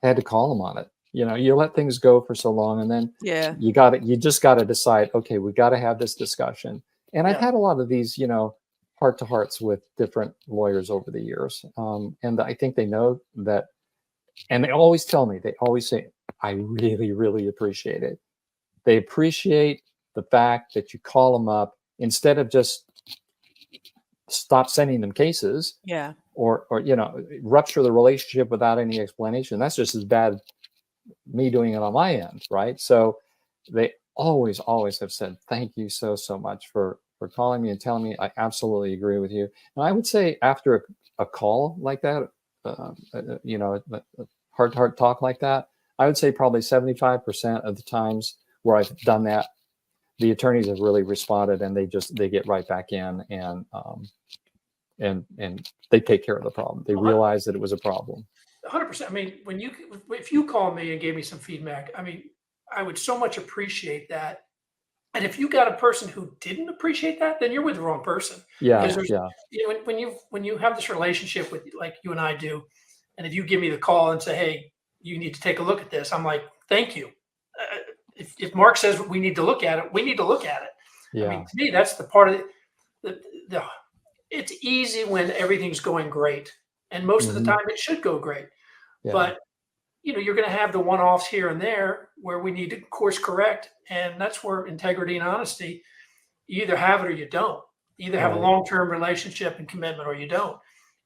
had to call him on it. You know, you let things go for so long, and then you just got to decide, okay, we got to have this discussion. And I've had a lot of these, you know, heart to hearts with different lawyers over the years, and I think they know that. And they always tell me, they always say, I really, really appreciate it. They appreciate the fact that you call them up instead of just stop sending them cases. Yeah. Or you know, rupture the relationship without any explanation. That's just as bad me doing it on my end, right? So they always have said, thank you so much for calling me and telling me. I absolutely agree with you. And I would say after a call like that, you know, heart-to-heart talk like that, I would say probably 75% of the times where I've done that, the attorneys have really responded, and they get right back in, and they take care of the problem. They realize that it was a problem. 100%. I mean, if you called me and gave me some feedback, I mean, I would so much appreciate that. And if you got a person who didn't appreciate that, then you're with the wrong person. Yeah. You know, when you have this relationship with, like you and I do, and if you give me the call and say, hey, you need to take a look at this, I'm like, thank you. If Mark says we need to look at it, we need to look at it. Yeah. I mean, to me, that's the part of it. It's easy when everything's going great, and most of the time it should go great. Yeah. But you know, you're going to have the one-offs here and there where we need to course correct, and that's where integrity and honesty, you either have it or you don't. You either have a long-term relationship and commitment, or you don't.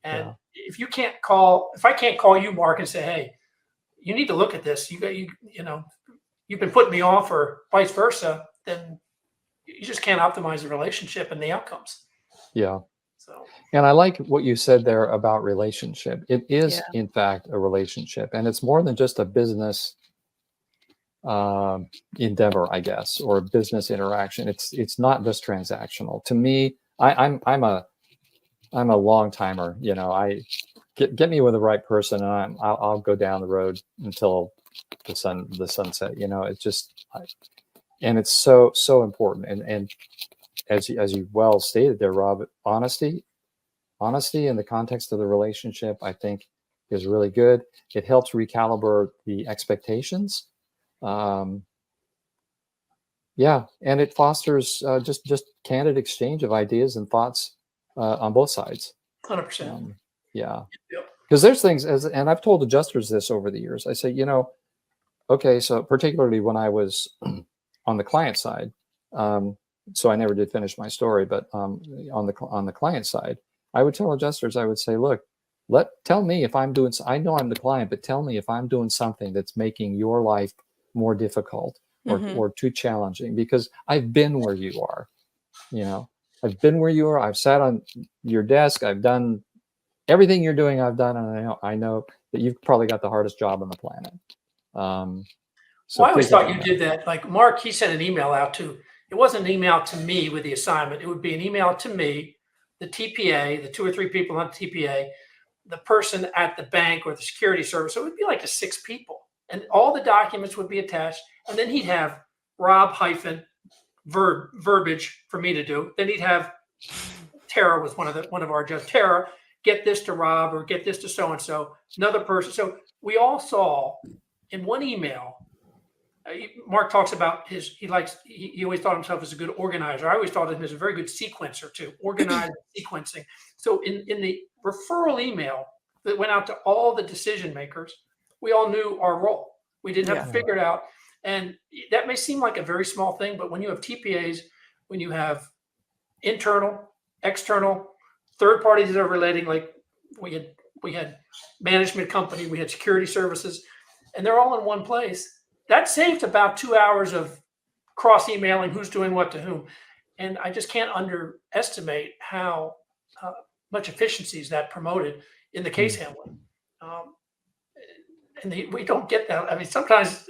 And if I can't call you, Mark, and say, hey, you need to look at this, you know, you've been putting me off, or vice versa, then you just can't optimize the relationship and the outcomes. Yeah. So, and I like what you said there about relationship. It is, in fact, a relationship, and it's more than just a business endeavor, I guess, or a business interaction. It's not just transactional. To me, I'm a long timer. You know, I get me with the right person, and I'll go down the road until the sunset. You know, it's just, and it's so important. And as you well stated there, Rob, honesty in the context of the relationship, I think, is really good. It helps recalibrate the expectations. And it fosters just candid exchange of ideas and thoughts on both sides. 100%. Yeah. Because there's things, and I've told adjusters this over the years. I say, you know, okay, so particularly when I was on the client side, so I never did finish my story, but on the client side, I would tell adjusters, I would say, look, tell me if I'm doing, I know I'm the client, but tell me if I'm doing something that's making your life more difficult or too challenging, because I've been where you are. You know, I've been where you are. I've sat on your desk. I've done everything you're doing. I've done, and I know that you've probably got the hardest job on the planet. So I always thought you did that. Like Mark, he sent an email out to. It wasn't an email to me with the assignment. It would be an email to me, the TPA, the 2 or 3 people on the TPA, the person at the bank or the security service. So it would be like 6 people, and all the documents would be attached. And then he'd have Robb verbiage for me to do. Then he'd have Tara was one of our judges. Tara, get this to Robb, or get this to so and so. Another person. So we all saw in one email. Mark talks about he always thought himself as a good organizer. I always thought of him as a very good sequencer too, organized sequencing. So in the referral email that went out to all the decision makers, we all knew our role. We didn't have to figure it out. And that may seem like a very small thing, but when you have TPAs, when you have internal, external, third parties that are relating, like we had management company, we had security services, and they're all in one place. That saved about 2 hours of cross emailing who's doing what to whom. And I just can't underestimate how much efficiencies that promoted in the case handling. We don't get that. I mean, sometimes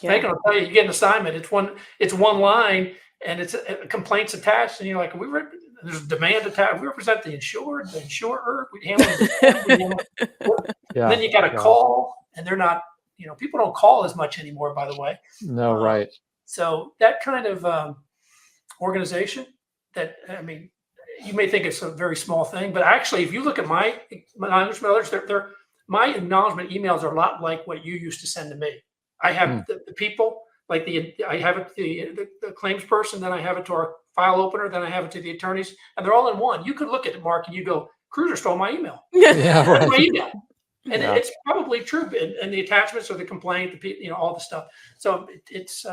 Meghan will tell you, you get an assignment, it's one line, and it's a complaints attached, and you're like, there's a demand attached. We represent the insured, the insurer. We handle it. Yeah. Then you got to call, and they're not. People don't call as much anymore. By the way. No, right. So that kind of organization, that, I mean, you may think it's a very small thing, but actually, if you look at my acknowledgement letters, my acknowledgement emails are a lot like what you used to send to me. I have the people, like I have it to the claims person, then I have it to our file opener, then I have it to the attorneys, and they're all in one. You could look at it, Mark, and you go, Cruiser stole my email. Yeah, right. My email. And it's probably true. And the attachments or the complaint, all the stuff. So it's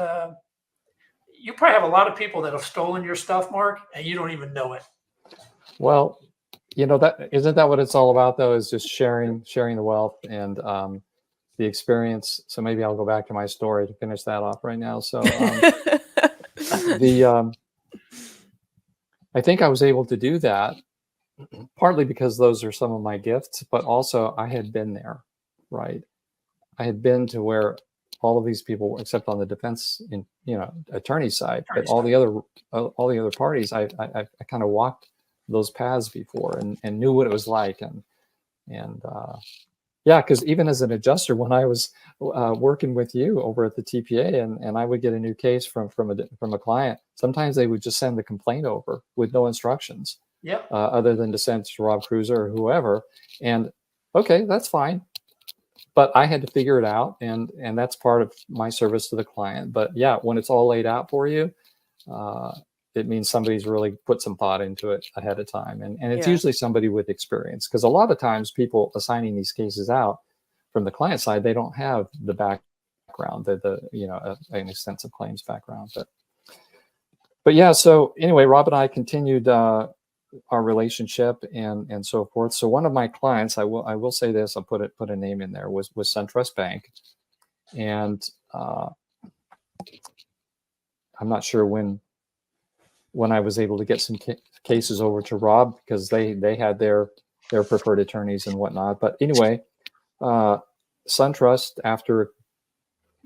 you probably have a lot of people that have stolen your stuff, Mark, and you don't even know it. Well, that isn't that what it's all about, though, is just sharing the wealth and the experience. So maybe I'll go back to my story to finish that off right now. So I think I was able to do that partly because those are some of my gifts, but also I had been there, right? I had been to where all of these people, except on the defense, attorney side, but all the other parties, I kind of walked those paths before and knew what it was like, and because even as an adjuster, when I was working with you over at the TPA, and I would get a new case from a client, sometimes they would just send the complaint over with no instructions. Yeah. Other than to send to Rob Cruiser or whoever, and okay, that's fine. But I had to figure it out, and that's part of my service to the client. But yeah, when it's all laid out for you, it means somebody's really put some thought into it ahead of time, and it's usually somebody with experience, because a lot of times people assigning these cases out from the client side, they don't have the background, an extensive claims background. But yeah, so anyway, Rob and I continued our relationship and so forth. So one of my clients, I will say this, I'll put a name in there, was SunTrust Bank, and I'm not sure when I was able to get some cases over to Rob, because they had their preferred attorneys and whatnot. But anyway, SunTrust, after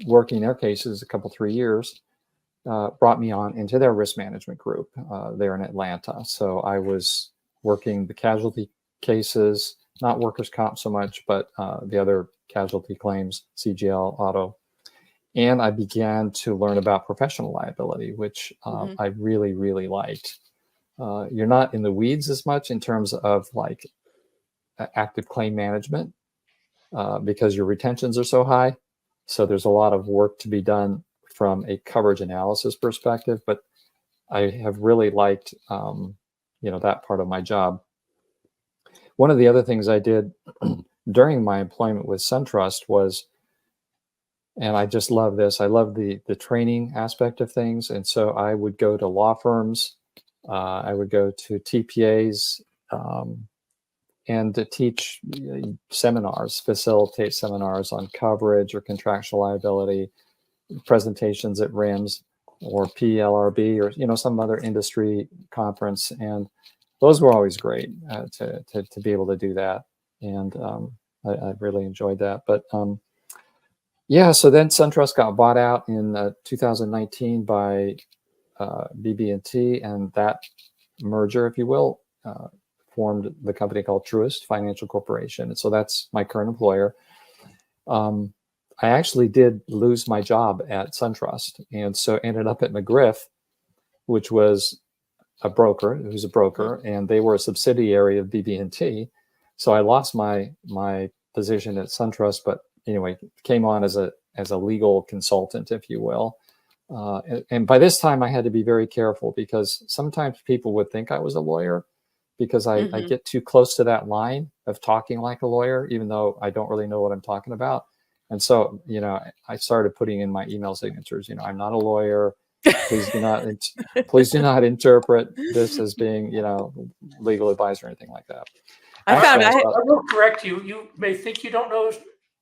working their cases a couple 3 years, brought me on into their risk management group there in Atlanta. So I was working the casualty cases, not workers' comp so much, but the other casualty claims, CGL, auto. And I began to learn about professional liability, which I really, really liked. You're not in the weeds as much in terms of like active claim management because your retentions are so high. So there's a lot of work to be done from a coverage analysis perspective, but I have really liked, that part of my job. One of the other things I did during my employment with SunTrust was, and I just love this, I love the training aspect of things. And so I would go to law firms, I would go to TPAs, and to teach seminars, facilitate seminars on coverage or contractual liability, presentations at RIMS or PLRB or some other industry conference, and those were always great to be able to do that, and I really enjoyed that. But so then SunTrust got bought out in 2019 by BB&T, and that merger, if you will, formed the company called Truist Financial Corporation, and so that's my current employer. I actually did lose my job at SunTrust, and so ended up at McGriff, which was a broker, and they were a subsidiary of BB&T. So I lost my position at SunTrust, but anyway, came on as a legal consultant, if you will. And by this time, I had to be very careful, because sometimes people would think I was a lawyer because I get too close to that line of talking like a lawyer, even though I don't really know what I'm talking about. And so, I started putting in my email signatures, I'm not a lawyer. Please do not, please do not interpret this as being, legal advice or anything like that. I found I will correct you. You may think you don't know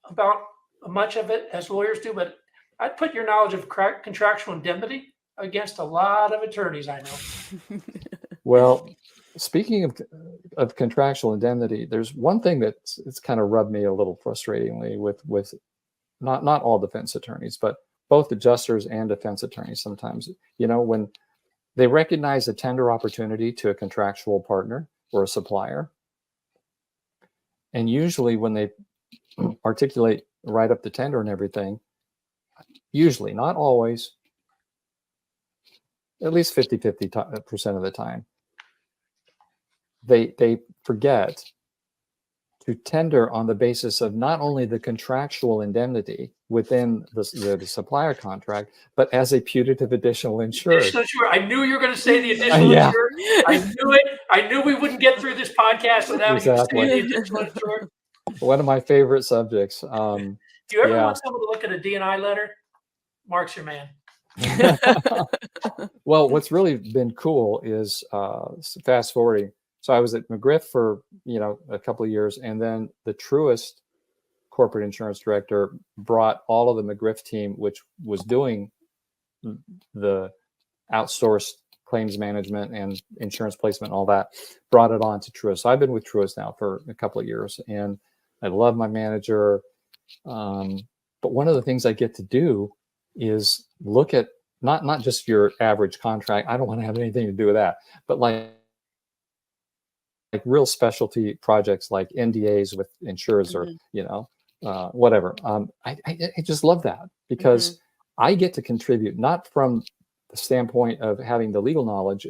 about much of it as lawyers do, but I'd put your knowledge of contractual indemnity against a lot of attorneys I know. Well, speaking of contractual indemnity, there's one thing that's it's kind of rubbed me a little frustratingly with not all defense attorneys, but both adjusters and defense attorneys sometimes. When they recognize a tender opportunity to a contractual partner or a supplier, and usually when they articulate, write up the tender and everything, usually, not always, at least 50% of the time, they forget to tender on the basis of not only the contractual indemnity within the supplier contract, but as a putative additional insurer. I knew you were going to say the additional insurer. I knew it. I knew we wouldn't get through this podcast without you saying the additional insurer. One of my favorite subjects. Do you ever want someone to look at a D&I letter? Mark's your man. Well, what's really been cool is fast forwarding. So I was at McGriff for a couple of years, and then the Truist corporate insurance director brought all of the McGriff team, which was doing the outsourced claims management and insurance placement and all that, brought it on to Truist. So I've been with Truist now for a couple of years, and I love my manager. But one of the things I get to do is look at not just your average contract. I don't want to have anything to do with that, but like real specialty projects like NDAs with insurers or whatever. I just love that because I get to contribute not from the standpoint of having the legal knowledge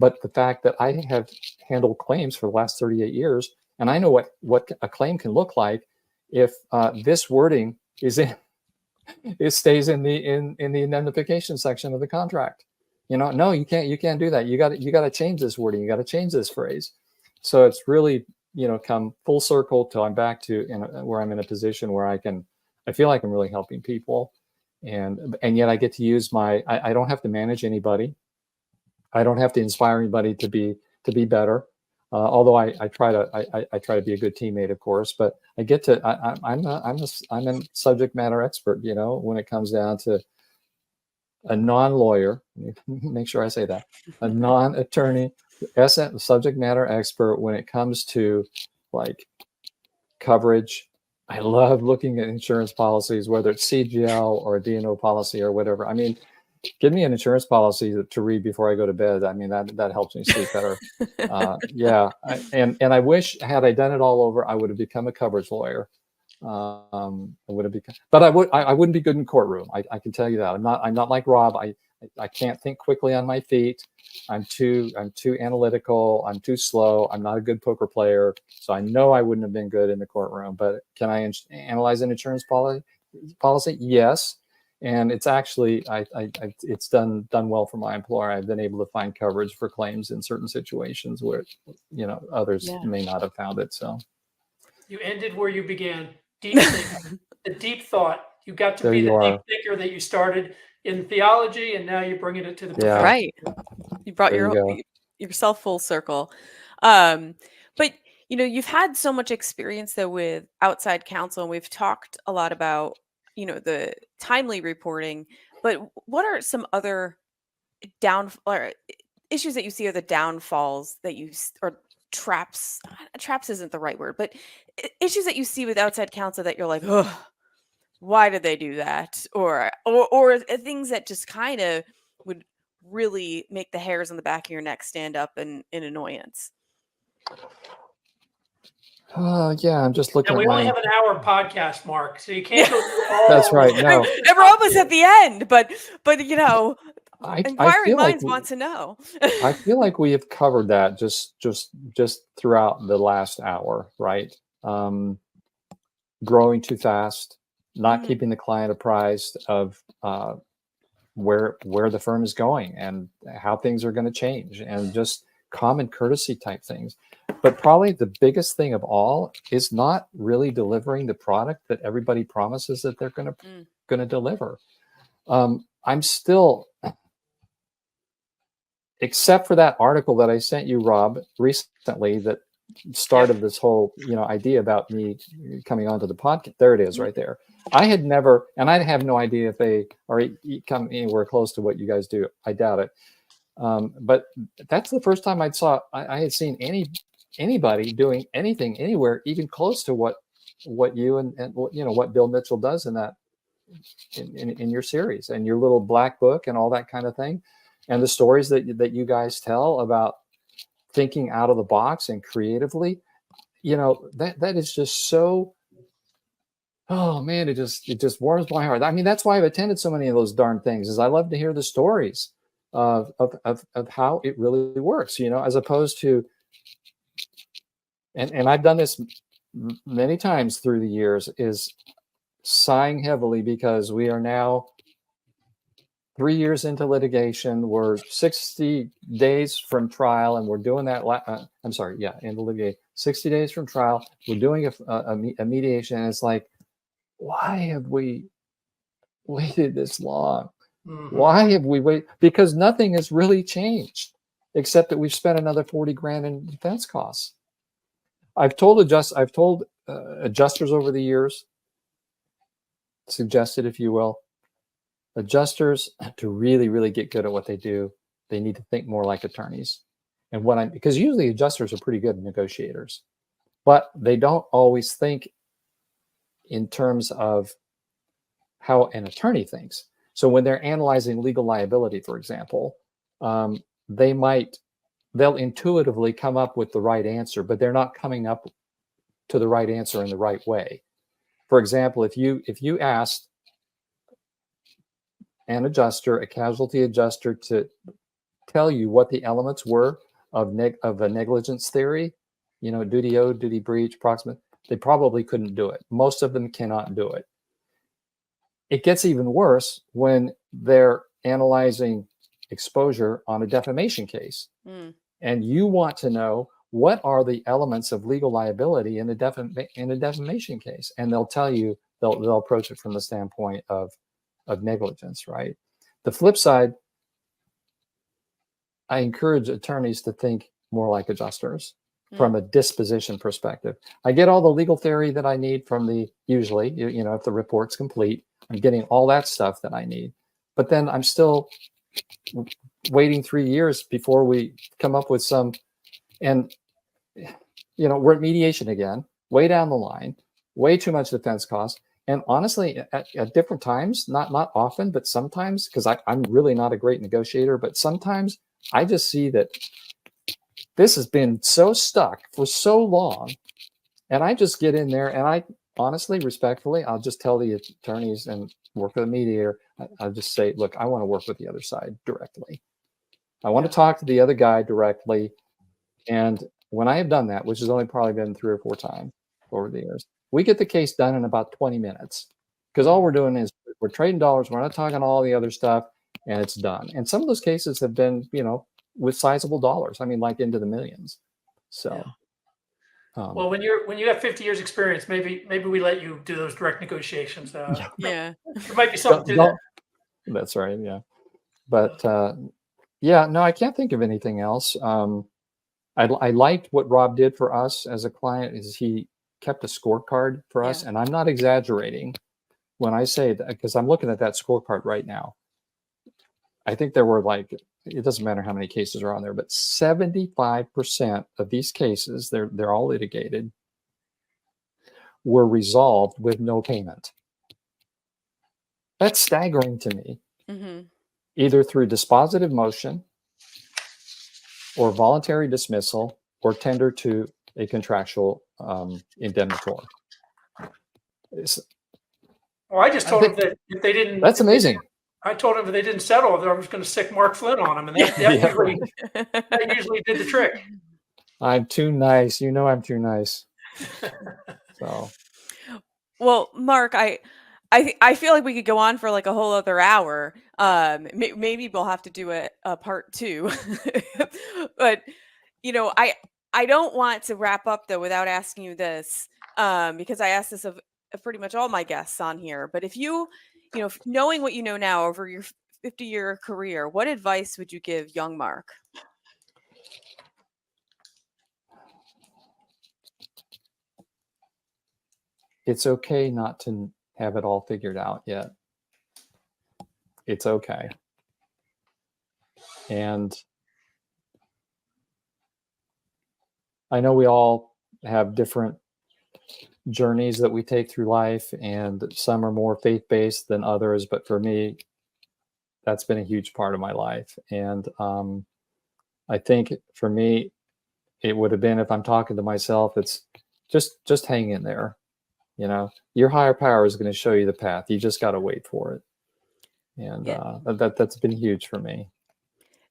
but the fact that I have handled claims for the last 38 years, and I know what a claim can look like if this wording it stays in the indemnification section of the contract. No, you can't do that. You got to change this wording. You got to change this phrase. So it's really, come full circle till I'm back to where I'm in a position where I feel like I'm really helping people. And yet I get to use I don't have to manage anybody. I don't have to inspire anybody to be better. Although I try to be a good teammate, of course, but I get to, I'm a subject matter expert, when it comes down to a non-lawyer, make sure I say that, a non-attorney, subject matter expert when it comes to like coverage. I love looking at insurance policies, whether it's CGL or a D&O policy or whatever. I mean, give me an insurance policy to read before I go to bed. I mean, that helps me sleep better. And I wish, had I done it all over, I would have become a coverage lawyer. I wouldn't be good in courtroom. I can tell you that. I'm not like Robb. I can't think quickly on my feet. I'm too analytical. I'm too slow. I'm not a good poker player. So I know I wouldn't have been good in the courtroom. But can I analyze an insurance policy? Yes. And it's actually, it's done well for my employer. I've been able to find coverage for claims in certain situations where, others may not have found it. So you ended where you began. Deep thinking, the deep thought. You got to be the deep thinker that you started in theology, and now you're bringing it to the profession. Right. You brought yourself full circle. But you've had so much experience though with outside counsel, and we've talked a lot about the timely reporting, but what are some other issues that you see, are the downfalls that or traps isn't the right word, but issues that you see with outside counsel that you're like, oh, why did they do that? Or things that just kind of would really make the hairs on the back of your neck stand up in annoyance? I'm just looking. And we only have an hour podcast, Mark, so you can't go through all. That's right. No, and we're almost at the end, but inquiring minds want to know. I feel like we have covered that just throughout the last hour, right? Growing too fast, not keeping the client apprised of where the firm is going and how things are going to change, and just common courtesy type things. But probably the biggest thing of all is not really delivering the product that everybody promises that they're going to deliver. I'm still except for that article that I sent you, Rob, recently that started this whole, idea about me coming onto the podcast. There it is right there. I had never, and I have no idea if they are come anywhere close to what you guys do. I doubt it. But that's the first time I had seen anybody doing anything anywhere even close to what you and what Bill Mitchell does in that in your series and your little black book and all that kind of thing, and the stories that you guys tell about thinking out of the box and creatively, that is just so, oh man, it just warms my heart. I mean, that's why I've attended so many of those darn things, is I love to hear the stories of how it really works, as opposed to, and I've done this many times through the years, is sighing heavily because we are now 3 years into litigation. We're 60 days from trial, and we're doing that. Into litigation, 60 days from trial. We're doing a mediation, and it's like, why have we waited this long? Mm-hmm. Why have we waited? Because nothing has really changed, except that we've spent another 40 grand in defense costs. I've told adjusters over the years, suggested, if you will, adjusters, to really, really get good at what they do, they need to think more like attorneys. And because usually adjusters are pretty good negotiators, but they don't always think in terms of how an attorney thinks. So when they're analyzing legal liability, for example, they'll intuitively come up with the right answer, but they're not coming up to the right answer in the right way. For example, if you asked an adjuster, a casualty adjuster, to tell you what the elements were of a negligence theory, duty owed, duty breach, proximate, they probably couldn't do it. Most of them cannot do it. It gets even worse when they're analyzing exposure on a defamation case. And you want to know, what are the elements of legal liability in a defamation case? And they'll tell you, they'll approach it from the standpoint of negligence, right? The flip side, I encourage attorneys to think more like adjusters from a disposition perspective. I get all the legal theory that I need from usually, if the report's complete, I'm getting all that stuff that I need. But then I'm still waiting 3 years before we come up with some, and we're at mediation again, way down the line, way too much defense cost. And honestly, at different times, not often, but sometimes, because I'm really not a great negotiator, but sometimes I just see that this has been so stuck for so long, and I just get in there and I honestly, respectfully, I'll just tell the attorneys and work with a mediator. I'll just say, look, I want to work with the other side directly. I want to talk to the other guy directly. And when I have done that, which has only probably been 3 or 4 times over the years, we get the case done in about 20 minutes, because all we're doing is we're trading dollars. We're not talking all the other stuff, and it's done. And some of those cases have been, with sizable dollars. I mean, like into the millions. So, well, when you have 50 years experience, maybe we let you do those direct negotiations. Yeah, there might be something to that. That's right. Yeah, but no, I can't think of anything else. I liked what Rob did for us as a client, is he kept a scorecard for us, and I'm not exaggerating when I say that, because I'm looking at that scorecard right now. I think there were, it doesn't matter how many cases are on there, but 75% of these cases, they're all litigated, were resolved with no payment. That's staggering to me. Either through dispositive motion, or voluntary dismissal, or tender to a contractual indemnitor. Well, I just told them that if they didn't. That's amazing. I told him if they didn't settle, I was going to stick Mark Flynn on him, and that usually did the trick. I'm too nice. I'm too nice. So. Well, Mark, I feel like we could go on for like a whole other hour. Maybe we'll have to do a part 2. But I don't want to wrap up though without asking you this, because I ask this of pretty much all my guests on here. But if knowing what you know now over your 50-year career, what advice would you give young Mark? It's okay not to have it all figured out yet. It's okay. And I know we all have different journeys that we take through life, and some are more faith-based than others, but for me, that's been a huge part of my life. And I think for me, it would have been, if I'm talking to myself, it's just hang in there. You know, your higher power is going to show you the path. You just got to wait for it. And that's been huge for me.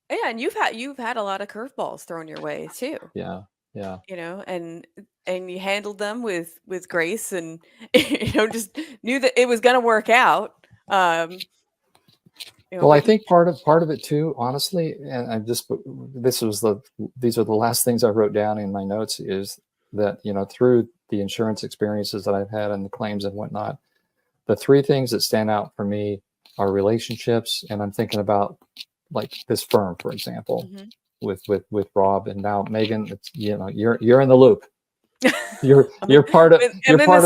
Yeah, and you've had a lot of curveballs thrown your way too. Yeah. You know, and you handled them with grace, and just knew that it was going to work out. Well, I think part of it too, honestly, and these are the last things I wrote down in my notes, is that, through the insurance experiences that I've had and the claims and whatnot, the three things that stand out for me are relationships. And I'm thinking about like this firm, for example, with Robb, and now Meghan. It's, you're in the loop. You're part of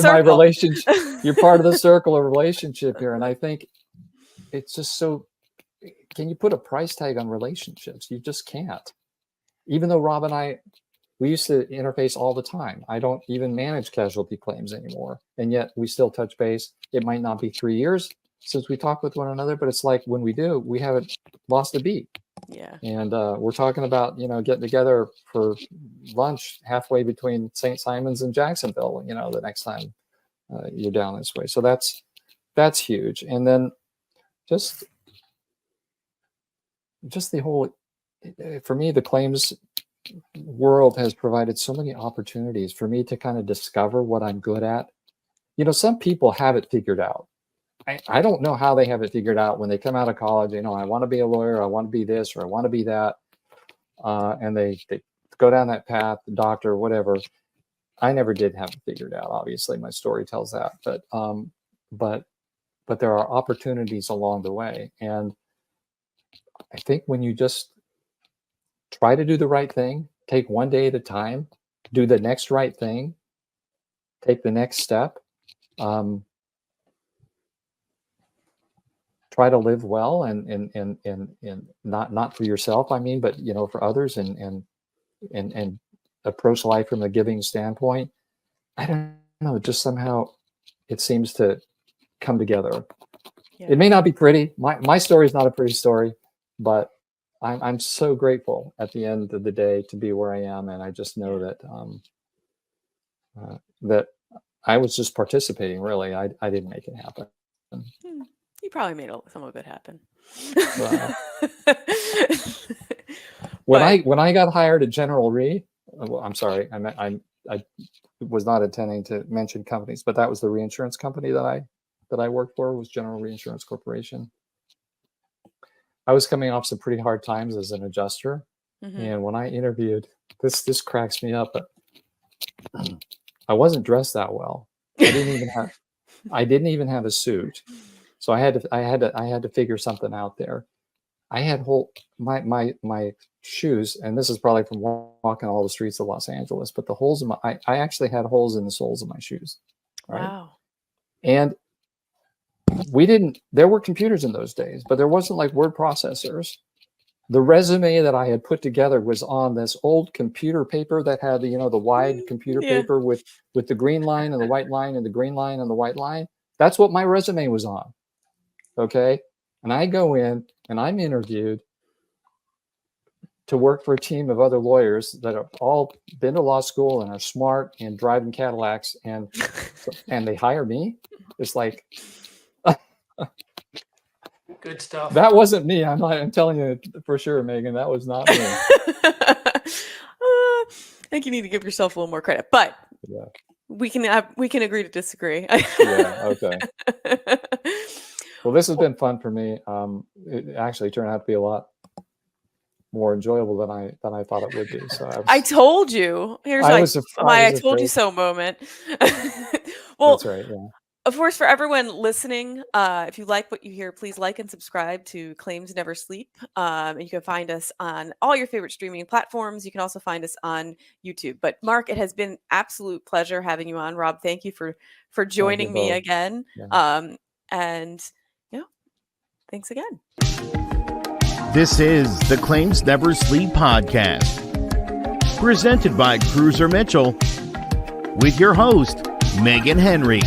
my relationship. You're part of the circle of relationship here. And I think it's just so. Can you put a price tag on relationships? You just can't. Even though Robb and I, we used to interface all the time. I don't even manage casualty claims anymore. And yet we still touch base. It might not be 3 years since we talk with one another, but it's like when we do, we haven't lost a beat. Yeah. And we're talking about, getting together for lunch halfway between St. Simons and Jacksonville, the next time you're down this way. So that's huge. And then just the whole, for me, the claims world has provided so many opportunities for me to kind of discover what I'm good at. Some people have it figured out. I don't know how they have it figured out when they come out of college. I want to be a lawyer, I want to be this, or I want to be that. And they go down that path, doctor, whatever. I never did have it figured out. Obviously, my story tells that, but there are opportunities along the way. And I think when you just try to do the right thing, take one day at a time, do the next right thing, take the next step, try to live well and not for yourself, but for others, and approach life from a giving standpoint. I don't know, just somehow it seems to come together. Yeah. It may not be pretty. My story is not a pretty story, but I'm so grateful at the end of the day to be where I am, and I just know that that I was just participating. Really, I didn't make it happen. You probably made some of it happen. Well, when I got hired at General Re, I'm sorry, I was not intending to mention companies, but that was the reinsurance company that I worked for, was General Reinsurance Corporation. I was coming off some pretty hard times as an adjuster. And when I interviewed, this cracks me up, but I wasn't dressed that well. I didn't even have a suit. So I had to figure something out there. I had my shoes, and this is probably from walking all the streets of Los Angeles, but the holes in I actually had holes in the soles of my shoes. Right? Wow. And there were computers in those days, but there wasn't like word processors. The resume that I had put together was on this old computer paper that had the wide computer paper with the green line and the white line and the green line and the white line. That's what my resume was on. Okay. And I go in and I'm interviewed to work for a team of other lawyers that have all been to law school and are smart and driving Cadillacs, and they hire me. It's like, good stuff. That wasn't me. I'm telling you for sure, Meghan, that was not me. I think you need to give yourself a little more credit, but we can agree to disagree. Yeah. Okay. Well, this has been fun for me. It actually turned out to be a lot more enjoyable than I thought it would be. So I told you. Here's my I told you so moment. Well, that's right. Yeah. of course, for everyone listening, if you like what you hear, please like and subscribe to Claims Never Sleep. And you can find us on all your favorite streaming platforms. You can also find us on YouTube. But Mark, it has been absolute pleasure having you on. Rob, thank you for joining me both. again. Yeah. And thanks again. This is the Claims Never Sleep podcast, presented by Cruiser Mitchell, with your host, Meghan Henry.